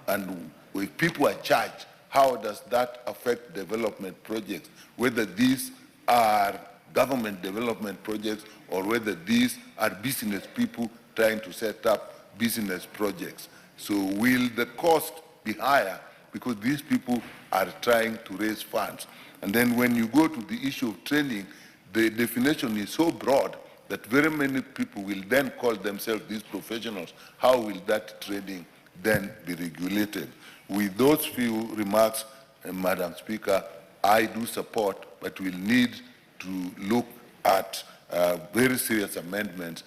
And if people are charged, how does that affect development projects? Whether these are government development projects or whether these are business people trying to set up business projects. So will the cost be higher because these people are trying to raise funds? And then when you go to the issue of training, the definition is so broad that very many people will then call themselves these professionals. How will that training then be regulated? With those few remarks, Madam Speaker, I do support, but we'll need to look at very serious amendments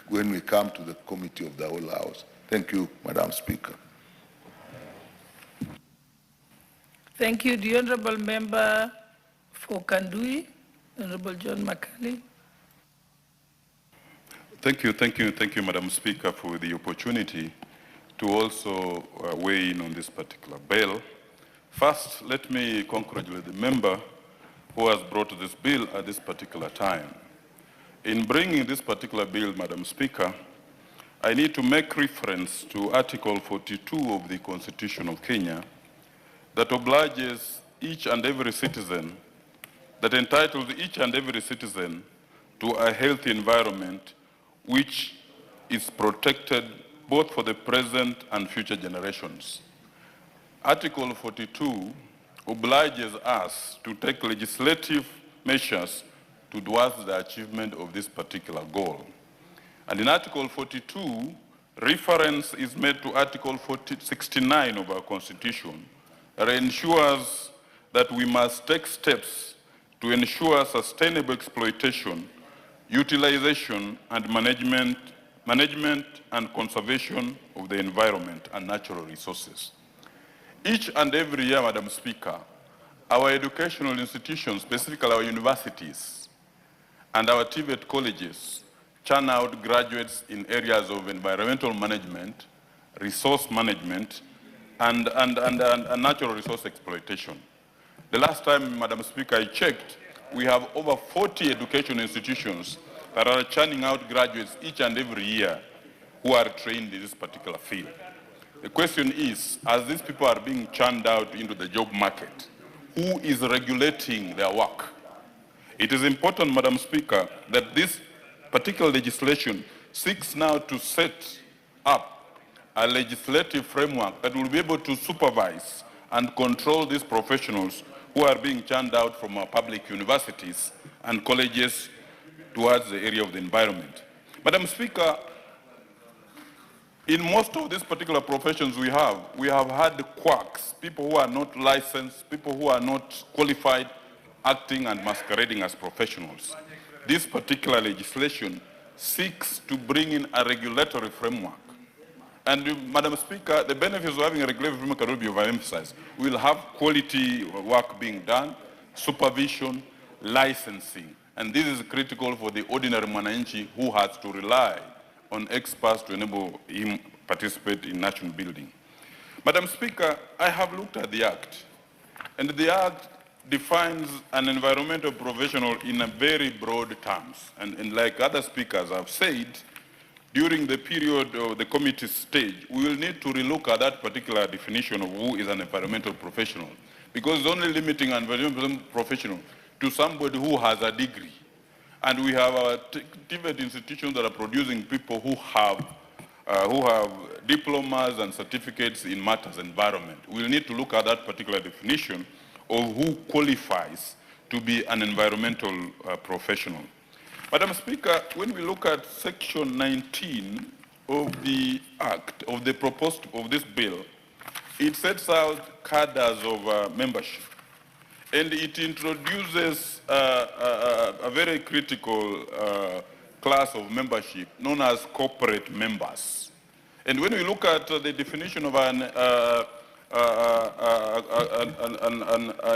when we come to the committee of the whole House. Thank you, Madam Speaker. Thank you. The Honourable Member for Kandui, Honourable John Makali. Thank you, Madam Speaker, for the opportunity to also weigh in on this particular bill. First, let me congratulate the member who has brought this bill at this particular time. In bringing this particular bill, Madam Speaker, I need to make reference to Article 42 of the Constitution of Kenya that obliges each and every citizen, that entitles each and every citizen to a healthy environment which is protected both for the present and future generations. Article 42 obliges us to take legislative measures towards the achievement of this particular goal. And in Article 42, reference is made to Article 69 of our Constitution that ensures that we must take steps to ensure sustainable exploitation, utilization, and management and conservation of the environment and natural resources. Each and every year, Madam Speaker, our educational institutions, specifically our universities and our TVET colleges, churn out graduates in areas of environmental management, resource management, and natural resource exploitation. The last time, Madam Speaker, I checked, we have over 40 education institutions that are churning out graduates each and every year who are trained in this particular field. The question is, as these people are being churned out into the job market, who is regulating their work? It is important, Madam Speaker, that this particular legislation seeks now to set up a legislative framework that will be able to supervise and control these professionals who are being churned out from our public universities and colleges towards the area of the environment. Madam Speaker, in most of these particular professions we have had quacks, people who are not licensed, people who are not qualified, acting and masquerading as professionals. This particular legislation seeks to bring in a regulatory framework. And Madam Speaker, the benefits of having a regulatory framework cannot be overemphasized. We will have quality work being done, supervision, licensing. And this is critical for the ordinary mwananchi who has to rely on experts to enable him participate in nation building. Madam Speaker, I have looked at the Act, and the Act defines an environmental professional in a very broad terms. And like other speakers have said, during the period of the committee stage, we will need to relook at that particular definition of who is an environmental professional, because it's only limiting an environmental professional to somebody who has a degree. And we have our TVET institutions that are producing people who have diplomas and certificates in matters environment. We'll need to look at that particular definition of who qualifies to be an environmental professional. Madam Speaker, when we look at section 19 of the Act, of the proposed, of this bill, it sets out cadres of membership. And it introduces a very critical class of membership known as corporate members. And when we look at the definition of an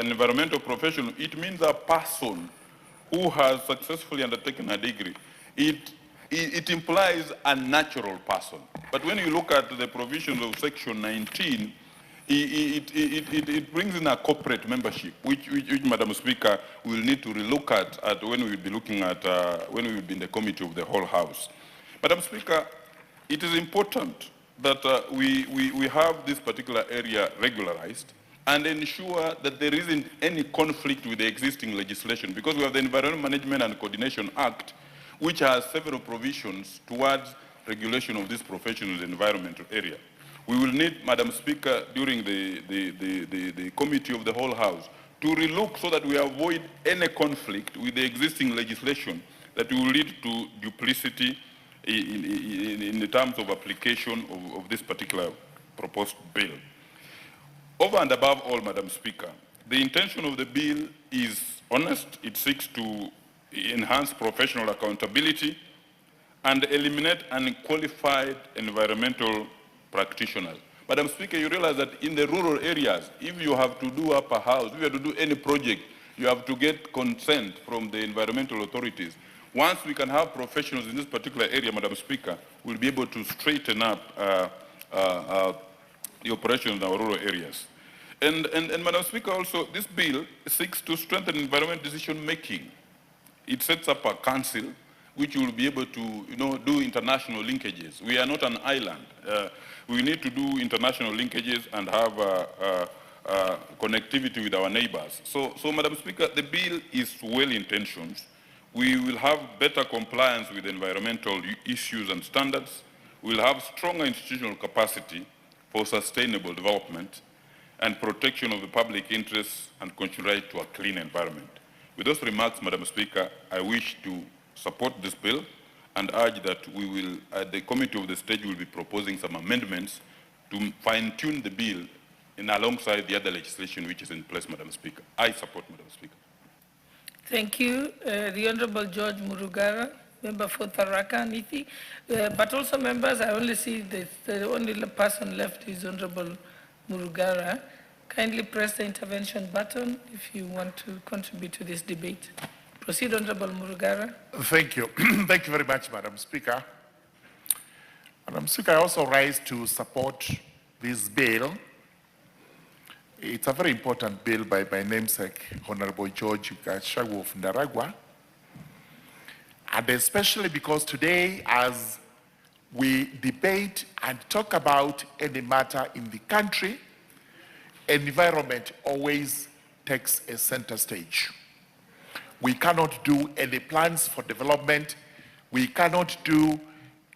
environmental professional, it means a person who has successfully undertaken a degree. It implies a natural person. But when you look at the provisions of section 19, it brings in a corporate membership, which Madam Speaker, will need to relook at when we will be looking at, when we will be in the committee of the whole House. Madam Speaker, it is important that we have this particular area regularized and ensure that there isn't any conflict with the existing legislation, because we have the Environmental Management and Coordination Act, which has several provisions towards regulation of this profession in the environmental area. We will need, Madam Speaker, during the committee of the whole House, to relook so that we avoid any conflict with the existing legislation that will lead to duplicity in the terms of application of this particular proposed bill. Over and above all, Madam Speaker, the intention of the bill is honest. It seeks to enhance professional accountability and eliminate unqualified environmental practitioners. Madam Speaker, you realize that in the rural areas, if you have to do up a house, if you have to do any project, you have to get consent from the environmental authorities. Once we can have professionals in this particular area, Madam Speaker, we'll be able to straighten up the operations in our rural areas. And Madam Speaker, also, this bill seeks to strengthen environmental decision making. It sets up a council which will be able to, do international linkages. We are not an island. We need to do international linkages and have connectivity with our neighbors. So, Madam Speaker, the bill is well-intentioned. We will have better compliance with environmental issues and standards. We'll have stronger institutional capacity for sustainable development and protection of the public interests and contribute right to a clean environment. With those remarks, Madam Speaker, I wish to support this bill and urge that we will, at the committee of the stage, will be proposing some amendments to fine-tune the bill in alongside the other legislation which is in place, Madam Speaker. I support, Madam Speaker. Thank you. The Honorable George Murugara, member for Tharaka Nithi. But also members, I only see the only person left is Honorable Murugara. Kindly press the intervention button if you want to contribute to this debate. Proceed, Honorable Murugara. Thank you. Thank you very much, Madam Speaker. Madam Speaker, I also rise to support this bill. It's a very important bill by my namesake, Honorable George Gachagua of Ndaragwa. And especially because today, as we debate and talk about any matter in the country, environment always takes a center stage. We cannot do any plans for development. We cannot do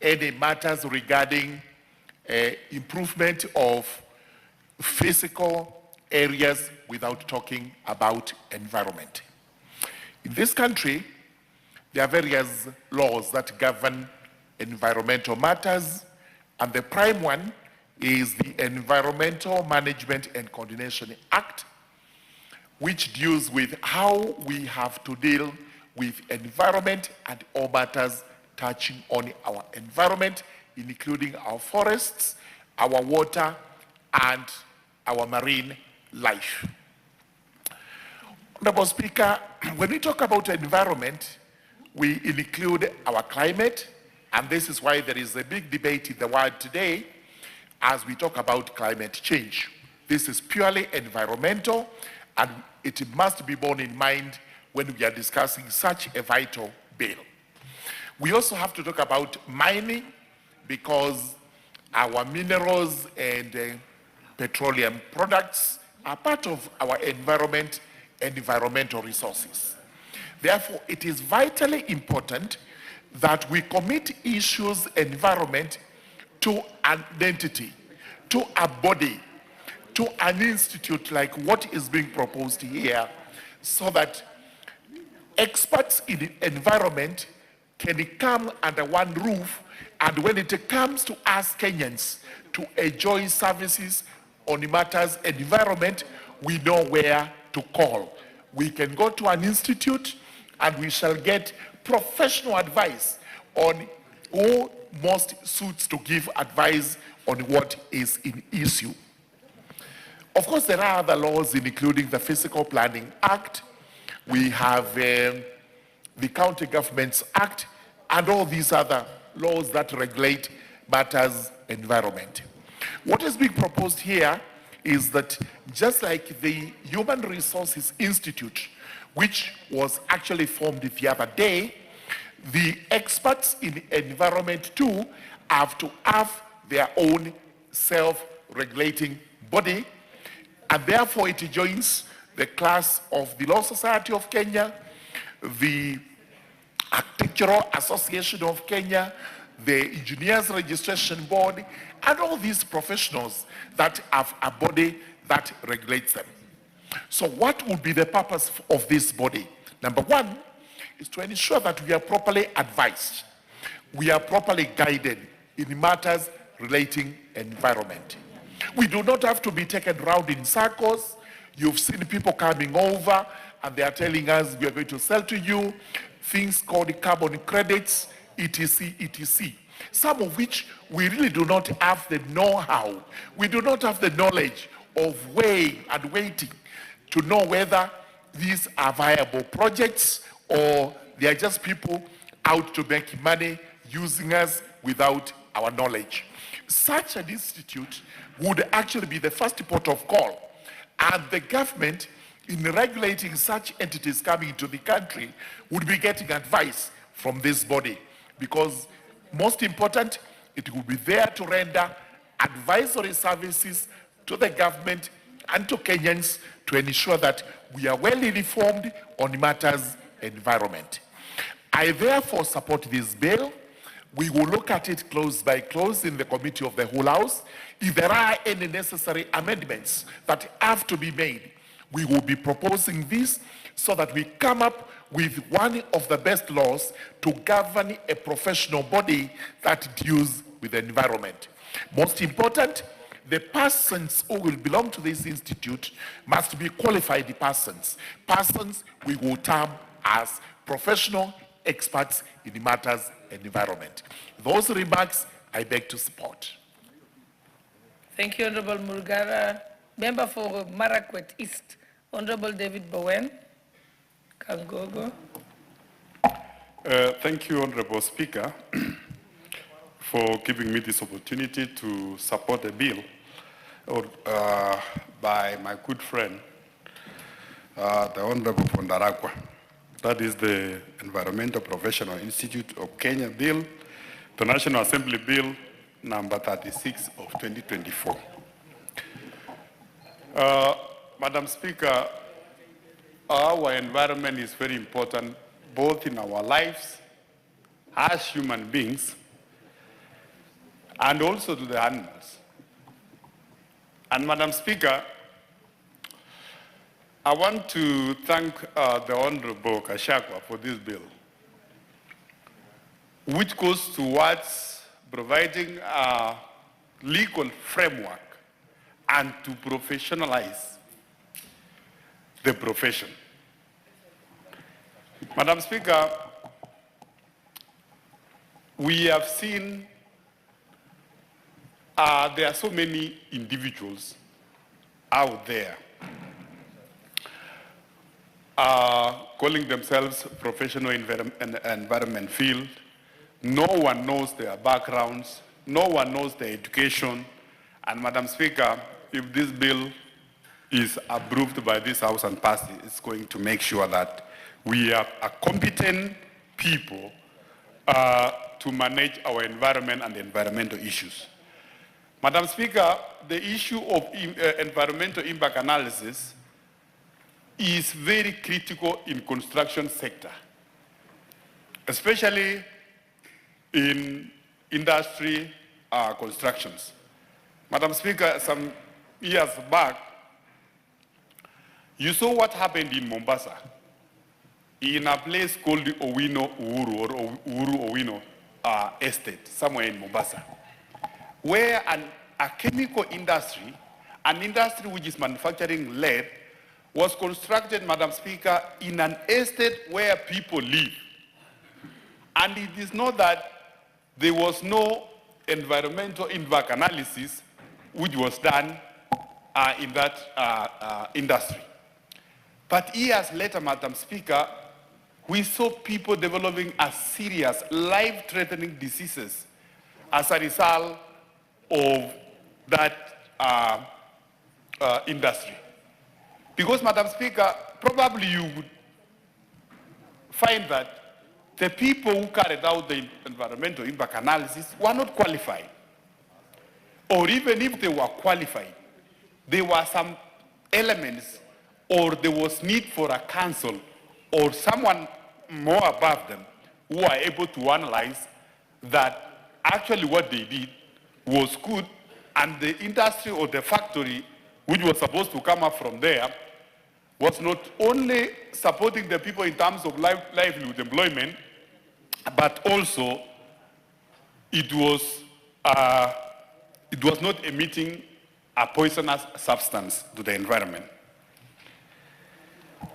any matters regarding improvement of physical areas without talking about environment. In this country, there are various laws that govern environmental matters, and the prime one is the Environmental Management and Coordination Act, which deals with how we have to deal with environment and all matters touching on our environment, including our forests, our water, and our marine life. Honorable Speaker, when we talk about environment, we include our climate, and this is why there is a big debate in the world today as we talk about climate change. This is purely environmental, and it must be borne in mind when we are discussing such a vital bill. We also have to talk about mining, because our minerals and petroleum products are part of our environment and environmental resources. Therefore, it is vitally important that we commit issues environment to an entity, to a body, to an institute like what is being proposed here, so that experts in the environment can come under one roof, and when it comes to us Kenyans to enjoy services on matters environment, we know where to call. We can go to an institute and we shall get professional advice on who most suits to give advice on what is in issue. Of course, there are other laws, including the Physical Planning Act. We have the County Governments Act, and all these other laws that regulate matters environment. What is being proposed here is that just like the Human Resources Institute, which was actually formed the other day, the experts in environment too have to have their own self-regulating body, and therefore it joins the class of the Law Society of Kenya, the Architectural Association of Kenya, the Engineers Registration Board, and all these professionals that have a body that regulates them. So what would be the purpose of this body? Number one is to ensure that we are properly advised, we are properly guided in matters relating environment. We do not have to be taken around in circles. You've seen people coming over and they are telling us we are going to sell to you things called carbon credits, etc., etc. Some of which we really do not have the know-how. We do not have the knowledge of weighing and waiting to know whether these are viable projects or they are just people out to make money using us without our knowledge. Such an institute would actually be the first port of call, and the government in regulating such entities coming into the country would be getting advice from this body, because most important, it will be there to render advisory services to the government and to Kenyans to ensure that we are well informed on matters environment. I therefore support this bill. We will look at it close by close in the committee of the whole house. If there are any necessary amendments that have to be made, we will be proposing this so that we come up with one of the best laws to govern a professional body that deals with the environment. Most important, the persons who will belong to this institute must be qualified persons, persons we will term as professional experts in matters and environment. Those remarks I beg to support. Thank you, Honorable Murugara. Member for Marakwet East, Honorable David Bowen. Kangogo. Thank you, Honorable Speaker, for giving me this opportunity to support a bill by my good friend, the Honorable Pondarakwa. That is the Environmental Professional Institute of Kenya Bill, the National Assembly Bill number 36 of 2024. Madam Speaker, our environment is very important, both in our lives as human beings and also to the animals. And Madam Speaker, I want to thank the Honorable Kashagwa for this bill, which goes towards providing a legal framework and to professionalize the profession. Madam Speaker, we have seen there are so many individuals out there calling themselves professional environment field. No one knows their backgrounds, no one knows their education. And Madam Speaker, if this bill is approved by this House and passed, it's going to make sure that we have a competent people to manage our environment and the environmental issues. Madam Speaker, the issue of environmental impact analysis is very critical in construction sector, especially in industry constructions. Madam Speaker, some years back, you saw what happened in Mombasa, in a place called the Owino Uhuru or Uhuru Owino estate, somewhere in Mombasa, where a chemical industry, an industry which is manufacturing lead, was constructed, Madam Speaker, in an estate where people live. And it is not that there was no environmental impact analysis which was done in that industry. But years later, Madam Speaker, we saw people developing a serious, life-threatening diseases as a result of that industry. Because, Madam Speaker, probably you would find that the people who carried out the environmental impact analysis were not qualified. Or even if they were qualified, there were some elements or there was need for a council or someone more above them who are able to analyze that actually what they did was good and the industry or the factory which was supposed to come up from there was not only supporting the people in terms of livelihood employment, but also it was not emitting a poisonous substance to the environment.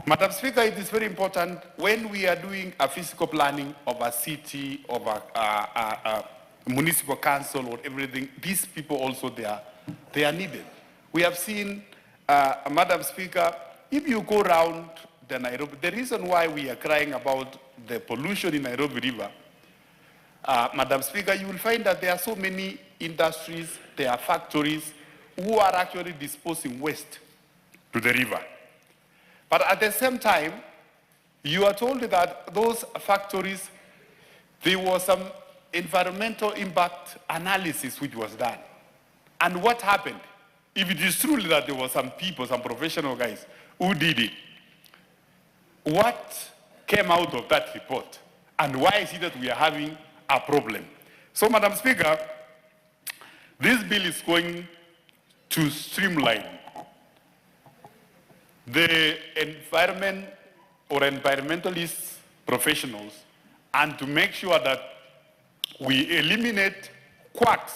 Madam Speaker, it is very important when we are doing a physical planning of a city, of a municipal council or everything, these people also, they are needed. We have seen, Madam Speaker, if you go around the Nairobi, the reason why we are crying about the pollution in Nairobi River, Madam Speaker, you will find that there are so many industries, there are factories who are actually disposing waste to the river. But at the same time, you are told that those factories, there was some environmental impact analysis which was done. And what happened? If it is truly that there were some people, some professional guys who did it, what came out of that report? And why is it that we are having a problem? So, Madam Speaker, this bill is going to streamline the environment or environmentalist professionals and to make sure that we eliminate quacks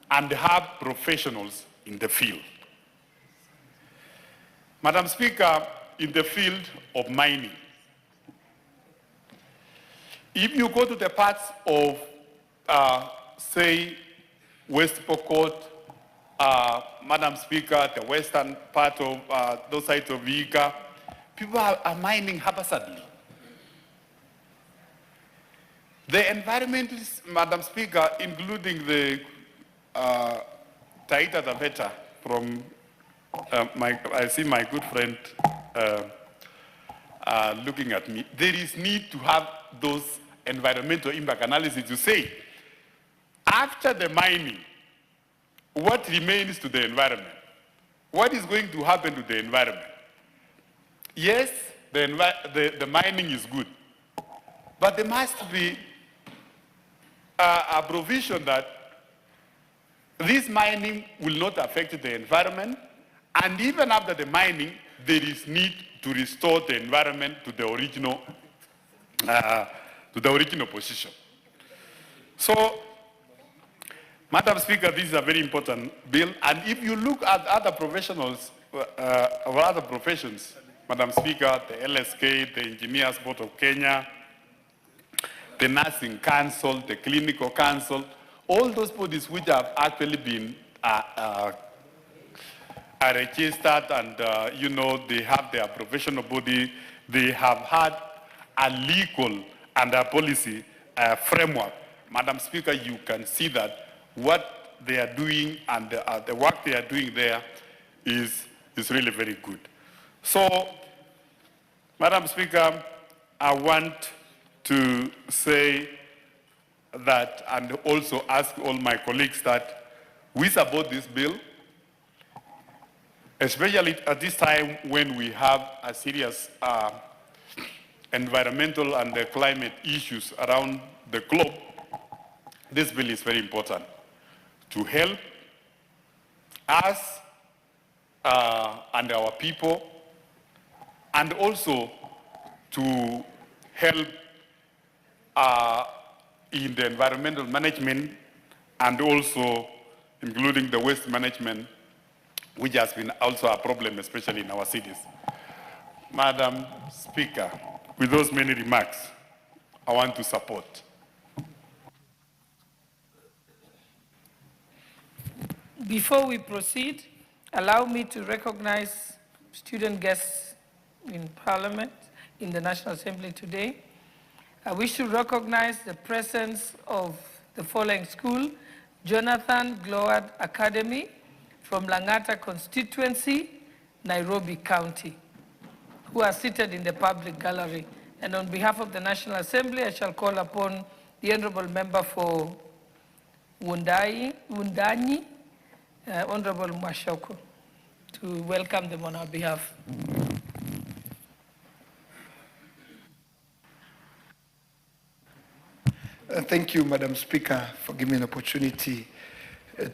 and have professionals in the field. Madam Speaker, in the field of mining, if you go to the parts of, say, West Pokot, Madam Speaker, the western part of those sides of Viga, people are mining haphazardly. The environment, Madam Speaker, including the Taita Taveta from I see my good friend looking at me. There is need to have those environmental impact analysis to say, after the mining, what remains to the environment? What is going to happen to the environment? Yes, the mining is good, but there must be a provision that this mining will not affect the environment, and even after the mining, there is need to restore the environment to the original position. So, Madam Speaker, this is a very important bill, and if you look at other professionals or other professions, Madam Speaker, the LSK, the Engineers Board of Kenya, the Nursing Council, the Clinical Council, all those bodies which have actually been are registered and, you know, they have their professional body, they have had a legal and a policy framework. Madam Speaker, you can see that what they are doing and the work they are doing there is really very good. So, Madam Speaker, I want to say that and also ask all my colleagues that we support this bill, especially at this time when we have a serious environmental and climate issues around the globe. This bill is very important to help us and our people, and also to help in the environmental management and also including the waste management, which has been also a problem, especially in our cities. Madam Speaker, with those many remarks, I want to support. Before we proceed, allow me to recognize student guests in Parliament, in the National Assembly today. I wish to recognize the presence of the following school: Jonathan Gloward Academy from Langata constituency, Nairobi County, who are seated in the public gallery. And on behalf of the National Assembly, I shall call upon the Honorable Member for Wundanyi, Honorable Mwashoko, to welcome them on our behalf. Thank you, Madam Speaker, for giving me an opportunity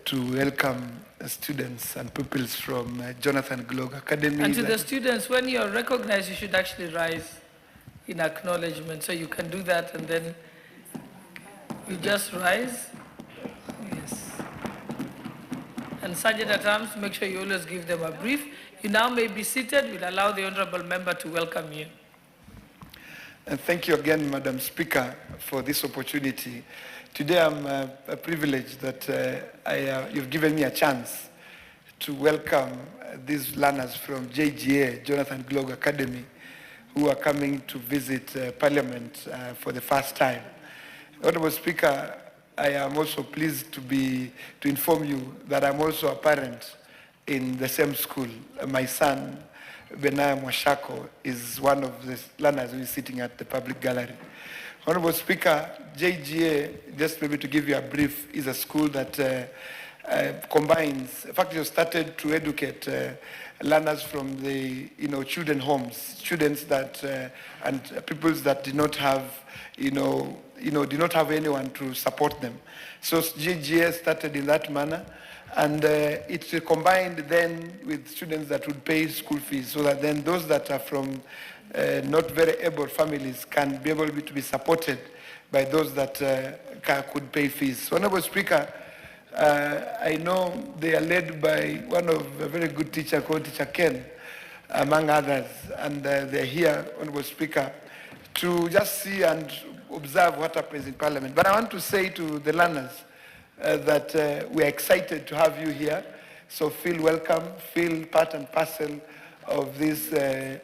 to welcome students and pupils from Jonathan Gloward Academy. And to the students, when you're recognized, you should actually rise in acknowledgement. So you can do that, and then you just rise. Yes. And Sergeant at Arms, make sure you always give them a brief. You now may be seated. We'll allow the Honorable Member to welcome you. And thank you again, Madam Speaker, for this opportunity. Today I'm privileged that you've given me a chance to welcome these learners from JGA, Jonathan Gloward Academy, who are coming to visit Parliament for the first time. Honorable Speaker, I am also pleased to inform you that I'm also a parent in the same school. My son, Benaya Mwashako, is one of the learners who is sitting at the public gallery. Honorable Speaker, JGA, just maybe to give you a brief, is a school that combines, in fact, it was started to educate learners from the children homes, students that and peoples that did not have did not have anyone to support them. So JGA started in that manner, And it's combined then with students that would pay school fees, so that then those that are from not very able families can be able to be supported by those that could pay fees. So, Honorable Speaker, I know they are led by one of a very good teacher called Teacher Ken, among others, and they're here, Honorable Speaker, to just see and observe what happens in Parliament. But I want to say to the learners that we are excited to have you here. So feel welcome, feel part and parcel of this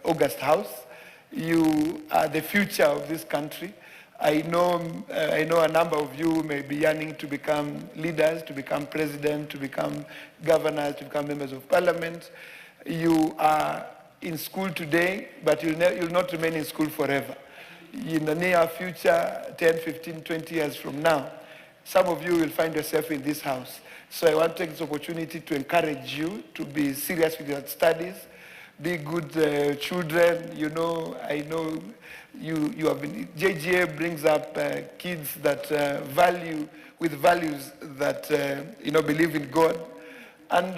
August House. You are the future of this country. I know a number of you may be yearning to become leaders, to become president, to become governors, to become members of parliament. You are in school today, but you'll not remain in school forever. In the near future, 10, 15, 20 years from now, some of you will find yourself in this house. So I want to take this opportunity to encourage you to be serious with your studies, be good children. You know, I know you have been, JGA brings up kids that with values that, believe in God, and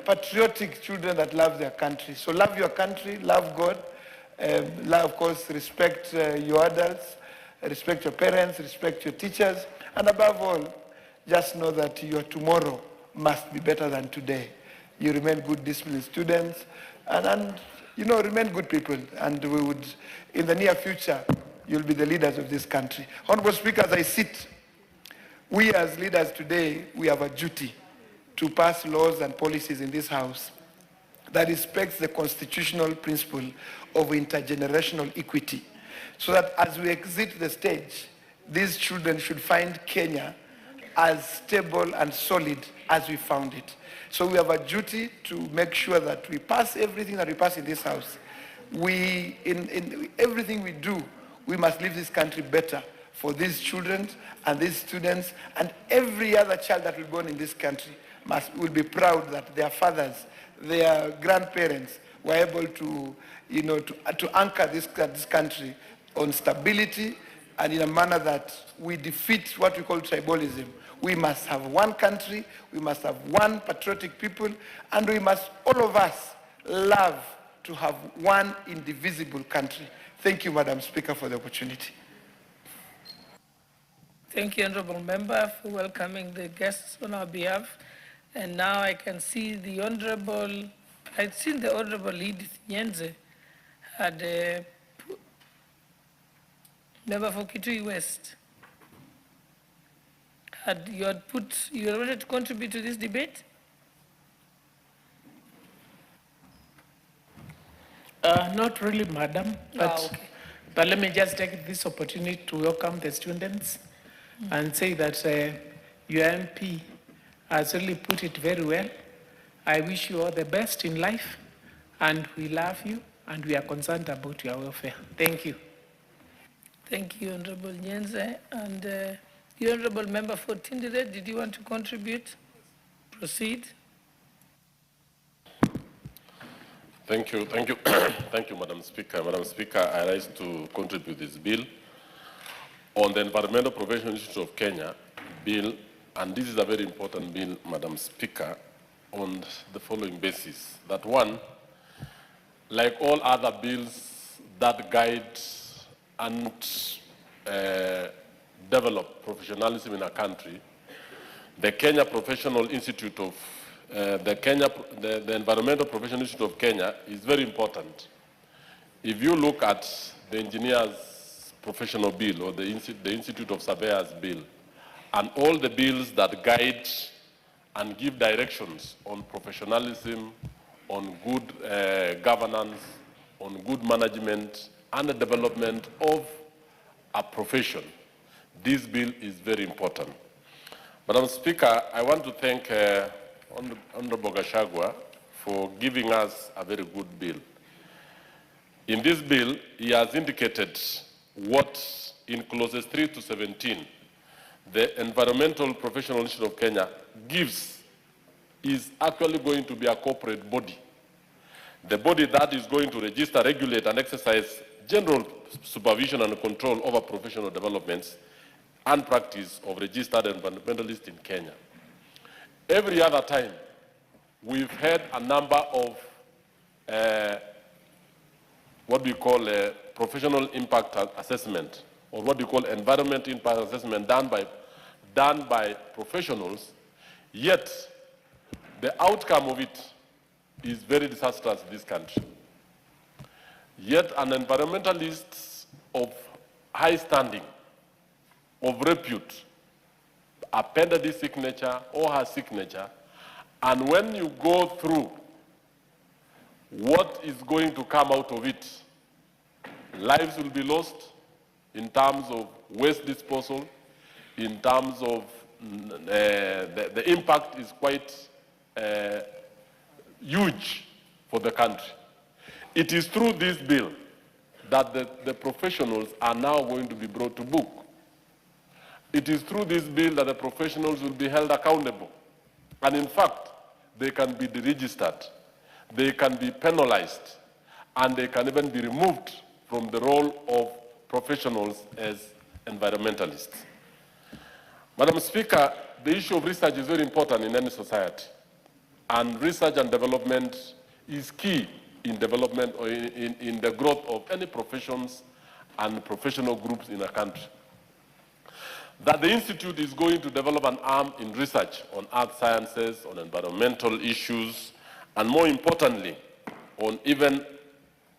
patriotic children that love their country. So love your country, love God, love, of course, respect your adults, respect your parents, respect your teachers, and above all, just know that your tomorrow must be better than today. You remain good, disciplined students, and remain good people. And we would, in the near future, you'll be the leaders of this country. Honorable Speaker, as I sit, we as leaders today, we have a duty to pass laws and policies in this house that respects the constitutional principle of intergenerational equity, so that as we exit the stage, these children should find Kenya as stable and solid as we found it. So we have a duty to make sure that we pass everything that we pass in this house. In everything we do, we must leave this country better for these children and these students, and every other child that will be born in this country will be proud that their fathers, their grandparents were able to anchor this country on stability, and in a manner that we defeat what we call tribalism. We must have one country, we must have one patriotic people, and we must, all of us, love to have one indivisible country. Thank you, Madam Speaker, for the opportunity. Thank you, Honourable Member, for welcoming the guests on our behalf. And now I can see the Honourable, I'd seen the Honourable Edith Nyenze had Member for Kitui West. You wanted to contribute to this debate? Not really, Madam, but let me just take this opportunity to welcome the students and say that your MP has really put it very well. I wish you all the best in life, and we love you, and we are concerned about your welfare. Thank you. Thank you, Honourable Nyenze. And the Honourable Member for Tindere, did you want to contribute? Proceed. Thank you, thank you, Madam Speaker. Madam Speaker, I rise to contribute this bill on the Environmental Protection Institute of Kenya bill, and this is a very important bill, Madam Speaker, on the following basis. That one, like all other bills that guide and develop professionalism in a country, the Kenya Professional Institute of the Environmental Professional Institute of Kenya is very important. If you look at the Engineers Professional Bill or the Institute of Surveyors Bill, and all the bills that guide and give directions on professionalism, on good governance, on good management, and the development of a profession, this bill is very important. Madam Speaker, I want to thank Honorable Gachagua for giving us a very good bill. In this bill, he has indicated what in clauses 3 to 17, the Environmental Professional Institute of Kenya gives is actually going to be a corporate body. The body that is going to register, regulate, and exercise general supervision and control over professional developments and practice of registered environmentalists in Kenya. Every other time, we've had a number of what we call a professional impact assessment, or what we call environment impact assessment done by professionals, yet the outcome of it is very disastrous in this country. Yet an environmentalist of high standing, of repute, appended his signature or her signature, and when you go through what is going to come out of it, lives will be lost in terms of waste disposal, in terms of the impact is quite huge for the country. It is through this bill that the professionals are now going to be brought to book. It is through this bill that the professionals will be held accountable. And in fact, they can be deregistered, they can be penalized, and they can even be removed from the role of professionals as environmentalists. Madam Speaker, the issue of research is very important in any society. And research and development is key in development or in the growth of any professions and professional groups in a country. That the Institute is going to develop an arm in research on earth sciences, on environmental issues, and more importantly, on even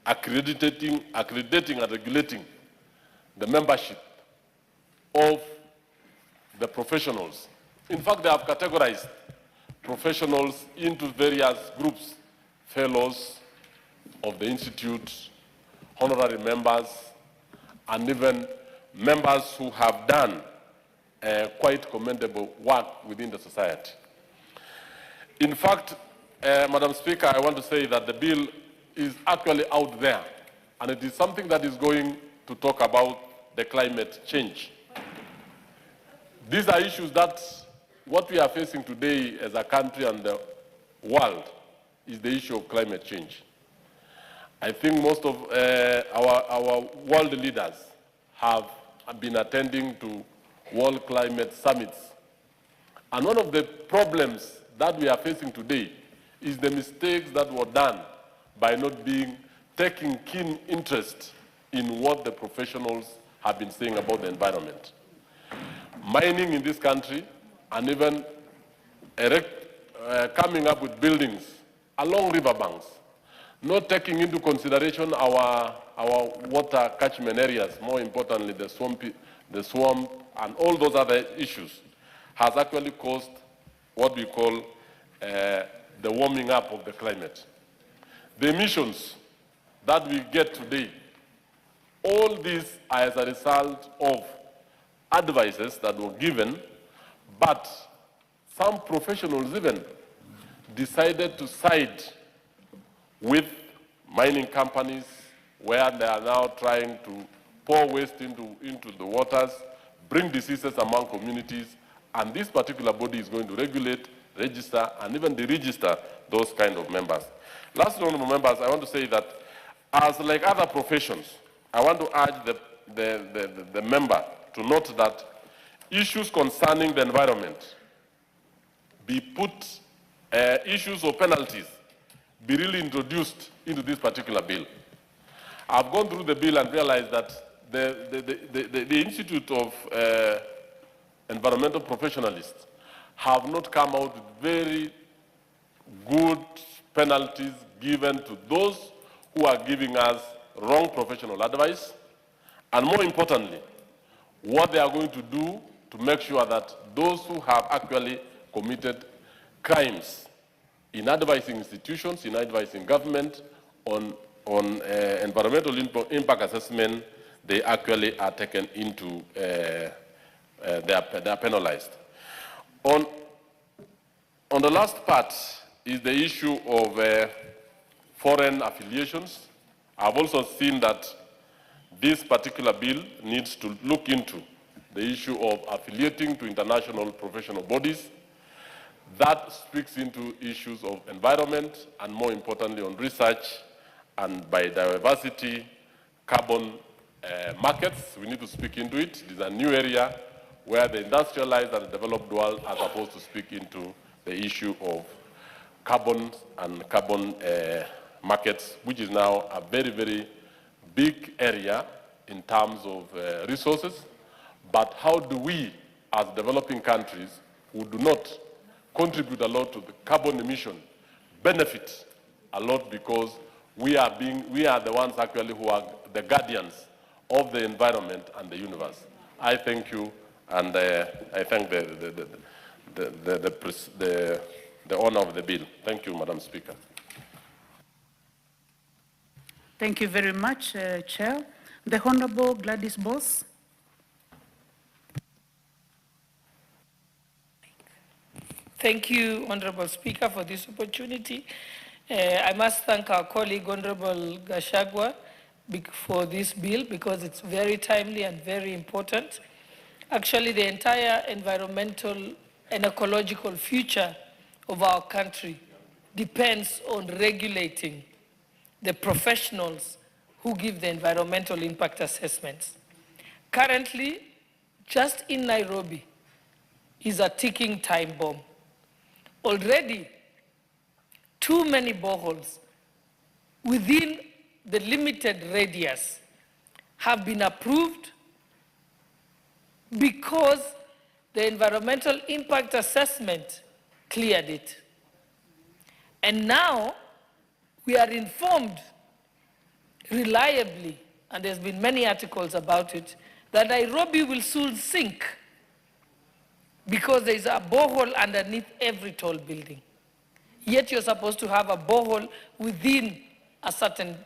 accrediting and regulating the membership of the professionals. In fact, they have categorized professionals into various groups: fellows of the Institute, honorary members, and even members who have done quite commendable work within the society. In fact, Madam Speaker, I want to say that the bill is actually out there, and it is something that is going to talk about the climate change. These are issues that what we are facing today as a country and the world is the issue of climate change. I think most of our world leaders have been attending to World Climate Summits. And one of the problems that we are facing today is the mistakes that were done by not taking keen interest in what the professionals have been saying about the environment. Mining in this country, and even coming up with buildings along riverbanks, not taking into consideration our water catchment areas, more importantly the swamp, and all those other issues, has actually caused what we call the warming up of the climate. The emissions that we get today, all these are as a result of advices that were given, but some professionals even decided to side with mining companies where they are now trying to pour waste into the waters, bring diseases among communities, and this particular body is going to regulate, register, and even deregister those kind of members. Last, honorable members, I want to say that as like other professions, I want to urge the member to note that issues concerning the environment be put, issues or penalties be really introduced into this particular bill. I've gone through the bill and realized that the Institute of Environmental Professionalists have not come out with very good penalties given to those who are giving us wrong professional advice, and more importantly, what they are going to do to make sure that those who have actually committed crimes in advising institutions, in advising government on environmental impact assessment, they actually are taken into, they are penalized. On the last part is the issue of foreign affiliations. I've also seen that this particular bill needs to look into the issue of affiliating to international professional bodies. That speaks into issues of environment and, more importantly, on research and biodiversity, carbon markets. We need to speak into it. It is a new area where the industrialized and the developed world are supposed to speak into the issue of carbon and carbon markets, which is now a very, very big area in terms of resources. But how do we, as developing countries who do not contribute a lot to the carbon emission, benefit a lot, because we are the ones actually who are the guardians of the environment and the universe. I thank you, and I thank the owner of the bill. Thank you, Madam Speaker. Thank you very much, Chair. The Honorable Gladys Boss. Thank you, Honorable Speaker, for this opportunity. I must thank our colleague, Honorable Gashagwa, for this bill, because it's very timely and very important. Actually, the entire environmental and ecological future of our country depends on regulating the professionals who give the environmental impact assessments. Currently, just in Nairobi is a ticking time bomb. Already, too many boreholes within the limited radius have been approved because the environmental impact assessment cleared it. And now we are informed reliably, and there's been many articles about it, that Nairobi will soon sink because there's a borehole underneath every tall building. Yet you're supposed to have a borehole within a certain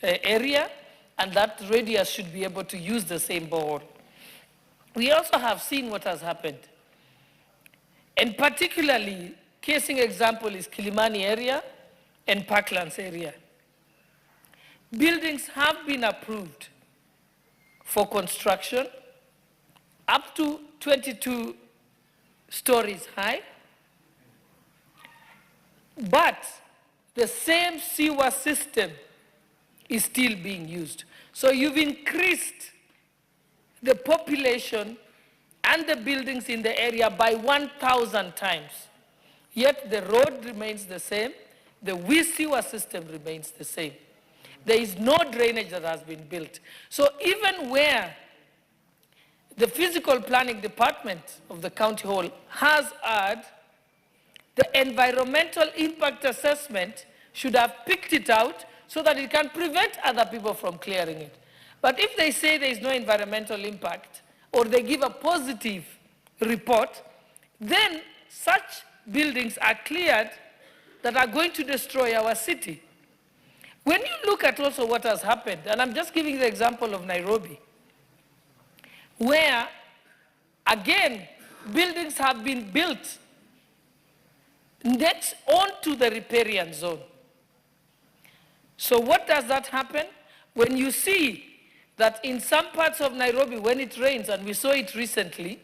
area, and that radius should be able to use the same borehole. We also have seen what has happened. And particularly, casing example is Kilimani area and Parklands area. Buildings have been approved for construction up to 22 stories high, but the same sewer system is still being used. So you've increased the population and the buildings in the area by 1,000 times. Yet the road remains the same, the sewer system remains the same. There is no drainage that has been built. So even where the physical planning department of the county hall has had the environmental impact assessment, should have picked it out so that it can prevent other people from clearing it. But if they say there is no environmental impact, or they give a positive report, then such buildings are cleared that are going to destroy our city. When you look at also what has happened, and I'm just giving the example of Nairobi, where, again, buildings have been built next onto the riparian zone. So what does that happen? When you see that in some parts of Nairobi, when it rains, and we saw it recently,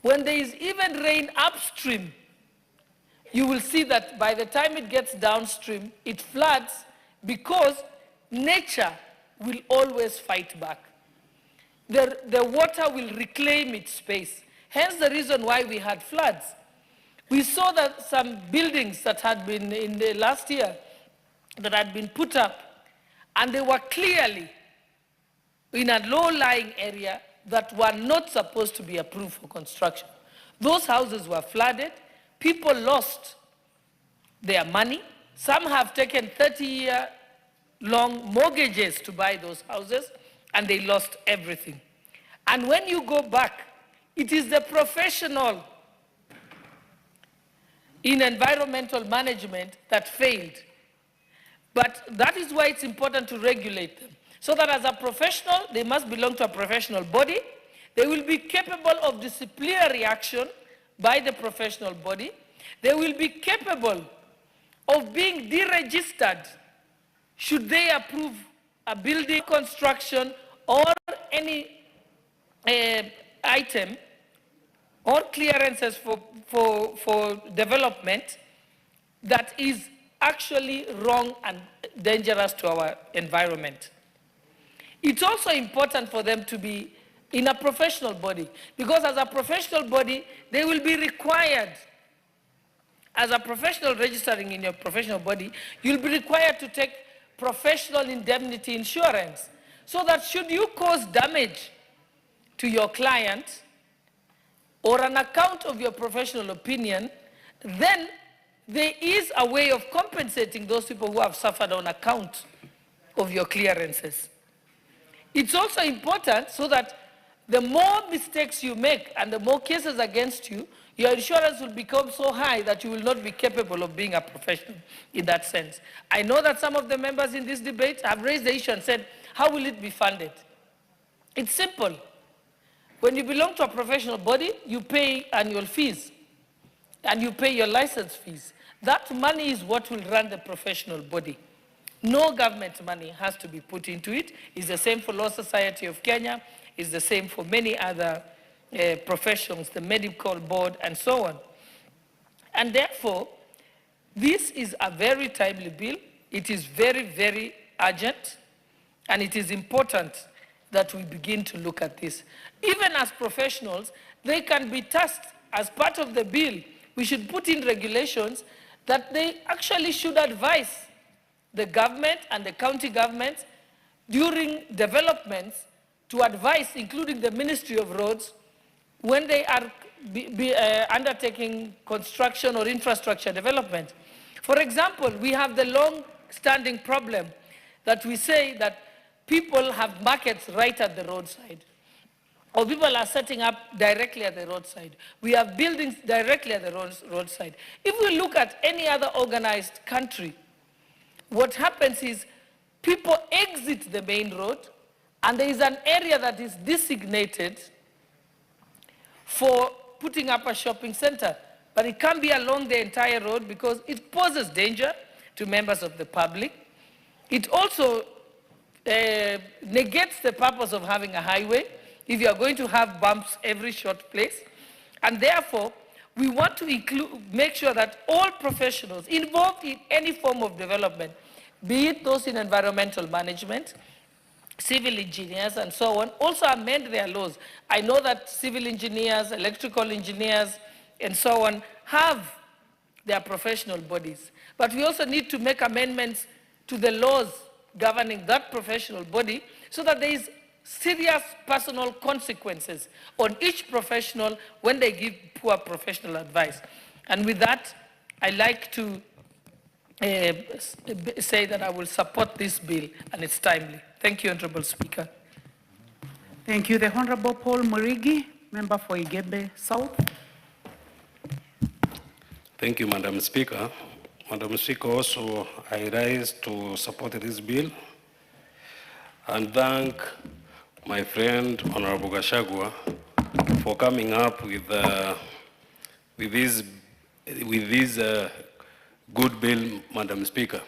when there is even rain upstream, you will see that by the time it gets downstream, it floods, because nature will always fight back. The water will reclaim its space. Hence the reason why we had floods. We saw that some buildings that had been in the last year that had been put up, and they were clearly in a low-lying area that were not supposed to be approved for construction. Those houses were flooded. People lost their money. Some have taken 30-year-long mortgages to buy those houses, and they lost everything. And when you go back, it is the professional in environmental management that failed. But that is why it's important to regulate them. So that as a professional, they must belong to a professional body. They will be capable of disciplinary action by the professional body. They will be capable of being deregistered should they approve a building construction or any item or clearances for development that is actually wrong and dangerous to our environment. It's also important for them to be in a professional body, because as a professional body, they will be required as a professional registering in your professional body, you'll be required to take professional indemnity insurance, so that should you cause damage to your client or an account of your professional opinion, then there is a way of compensating those people who have suffered on account of your clearances. It's also important so that the more mistakes you make and the more cases against you, your insurance will become so high that you will not be capable of being a professional in that sense. I know that some of the members in this debate have raised the issue and said, how will it be funded? It's simple. When you belong to a professional body, you pay annual fees and you pay your license fees. That money is what will run the professional body. No government money has to be put into it. It's the same for Law Society of Kenya. It's the same for many other professions, the medical board, and so on. And therefore, this is a very timely bill. It is very, very urgent, and it is important that we begin to look at this. Even as professionals, they can be tasked as part of the bill. We should put in regulations that they actually should advise the government and the county governments during developments, to advise, including the Ministry of Roads, when they are undertaking construction or infrastructure development. For example, we have the long-standing problem that we say that people have markets right at the roadside, or people are setting up directly at the roadside. We have buildings directly at the roadside. If we look at any other organized country, what happens is people exit the main road, and there is an area that is designated for putting up a shopping center. But it can't be along the entire road because it poses danger to members of the public. It also negates the purpose of having a highway if you are going to have bumps every short place. And therefore, we want to make sure that all professionals involved in any form of development, be it those in environmental management, civil engineers, and so on, also amend their laws. I know that civil engineers, electrical engineers, and so on have their professional bodies. But we also need to make amendments to the laws governing that professional body so that there is serious personal consequences on each professional when they give poor professional advice. And with that, I like to say that I will support this bill, and it's timely. Thank you, Honorable Speaker. Thank you. The Honorable Paul Murigi, member for Igembe South. Thank you, Madam Speaker. Madam Speaker, also I rise to support this bill and thank my friend Honorable Gashagwa for coming up with this good bill, Madam Speaker.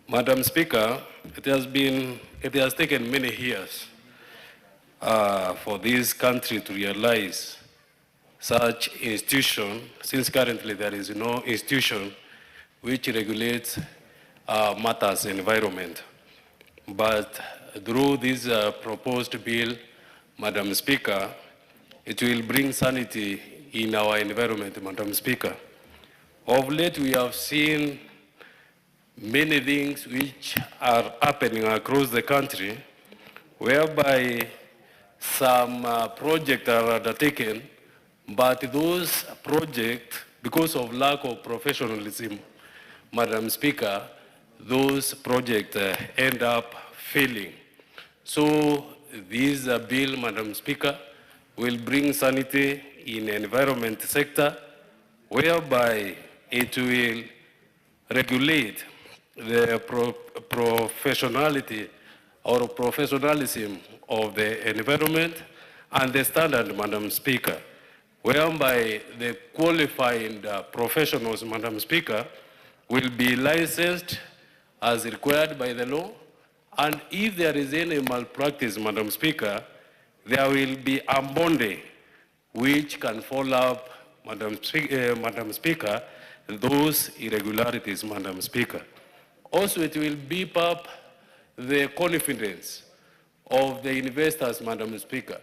Madam Speaker, it has taken many years for this country to realize such institution, since currently there is no institution which regulates matters environment. But through this proposed bill, Madam Speaker, it will bring sanity in our environment, Madam Speaker. Of late, we have seen many things which are happening across the country, whereby some projects are undertaken, but those projects, because of lack of professionalism, Madam Speaker, those projects end up failing. So this bill, Madam Speaker, will bring sanity in the environment sector, whereby it will regulate the professionality or professionalism of the environment and the standard, Madam Speaker, whereby the qualified professionals, Madam Speaker, will be licensed as required by the law, and if there is any malpractice, Madam Speaker, there will be a body which can follow up, Madam Speaker, those irregularities, Madam Speaker. Also, it will beef up the confidence of the investors, Madam Speaker.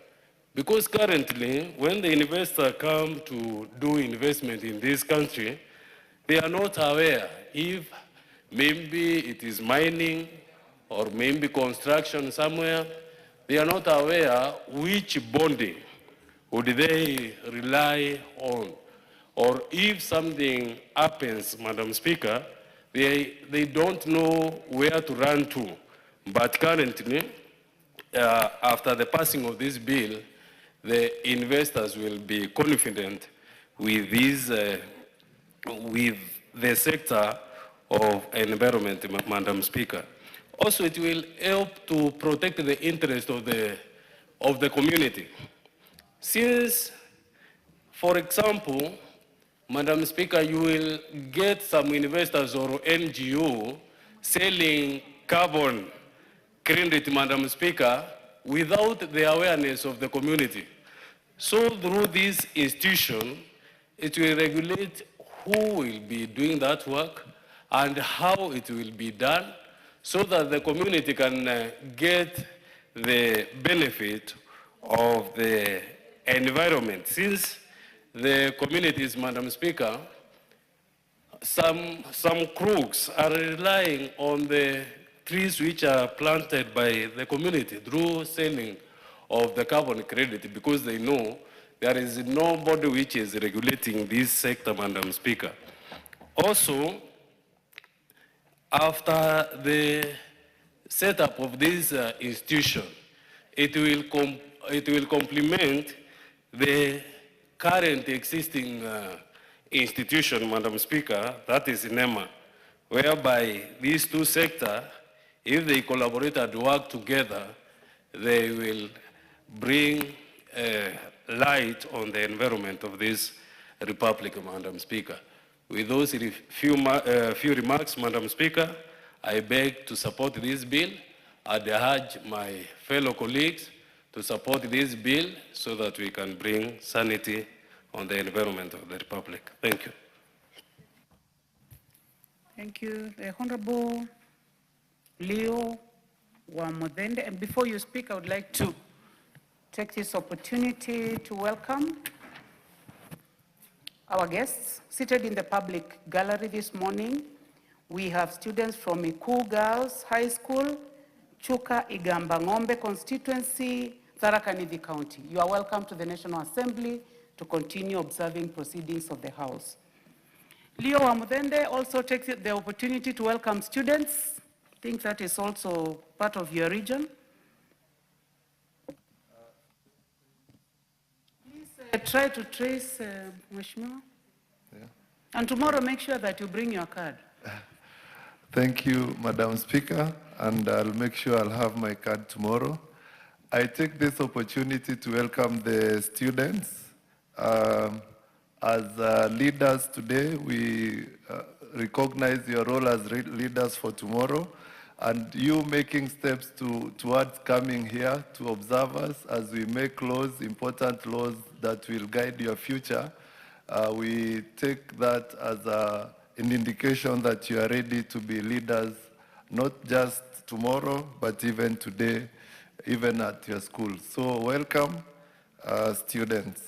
Because currently, when the investor come to do investment in this country, They are not aware if maybe it is mining or maybe construction somewhere. They are not aware which bonding would they rely on. Or if something happens, Madam Speaker, they don't know where to run to. But currently, after the passing of this bill, the investors will be confident with with the sector of environment, Madam Speaker. Also, it will help to protect the interest of the community. Since, for example, Madam Speaker, you will get some investors or NGO selling carbon credit, Madam Speaker, without the awareness of the community. So through this institution, it will regulate who will be doing that work and how it will be done so that the community can get the benefit of the environment. Since the communities, Madam Speaker, some crooks are relying on the trees which are planted by the community through selling of the carbon credit because they know there is nobody which is regulating this sector, Madam Speaker. Also, after the setup of this institution, it will complement the current existing institution, Madam Speaker, that is NEMA, whereby these two sectors, if they collaborate and work together, they will bring light on the environment of this republic, Madam Speaker. With those few remarks, Madam Speaker, I beg to support this bill and urge my fellow colleagues to support this bill so that we can bring sanity on the environment of the republic. Thank you. Thank you. The Honorable Leo Wamodende. And before you speak, I would like to take this opportunity to welcome our guests seated in the public gallery this morning. We have students from Ikuu Girls High School, Chuka Igamba Ng'ombe constituency, Tharaka Nithi County. You are welcome to the National Assembly to continue observing proceedings of the House. Leo Wamudende also takes the opportunity to welcome students. I think that is also part of your region. Please try to trace Mheshimiwa. Yeah. And tomorrow make sure that you bring your card. Thank you, Madam Speaker, and I'll make sure I'll have my card tomorrow. I take this opportunity to welcome the students. As leaders today, we recognize your role as leaders for tomorrow, and you making steps towards coming here to observe us as we make laws, important laws that will guide your future. We take that as an indication that you are ready to be leaders, not just tomorrow, but even today, even at your school. So welcome, students.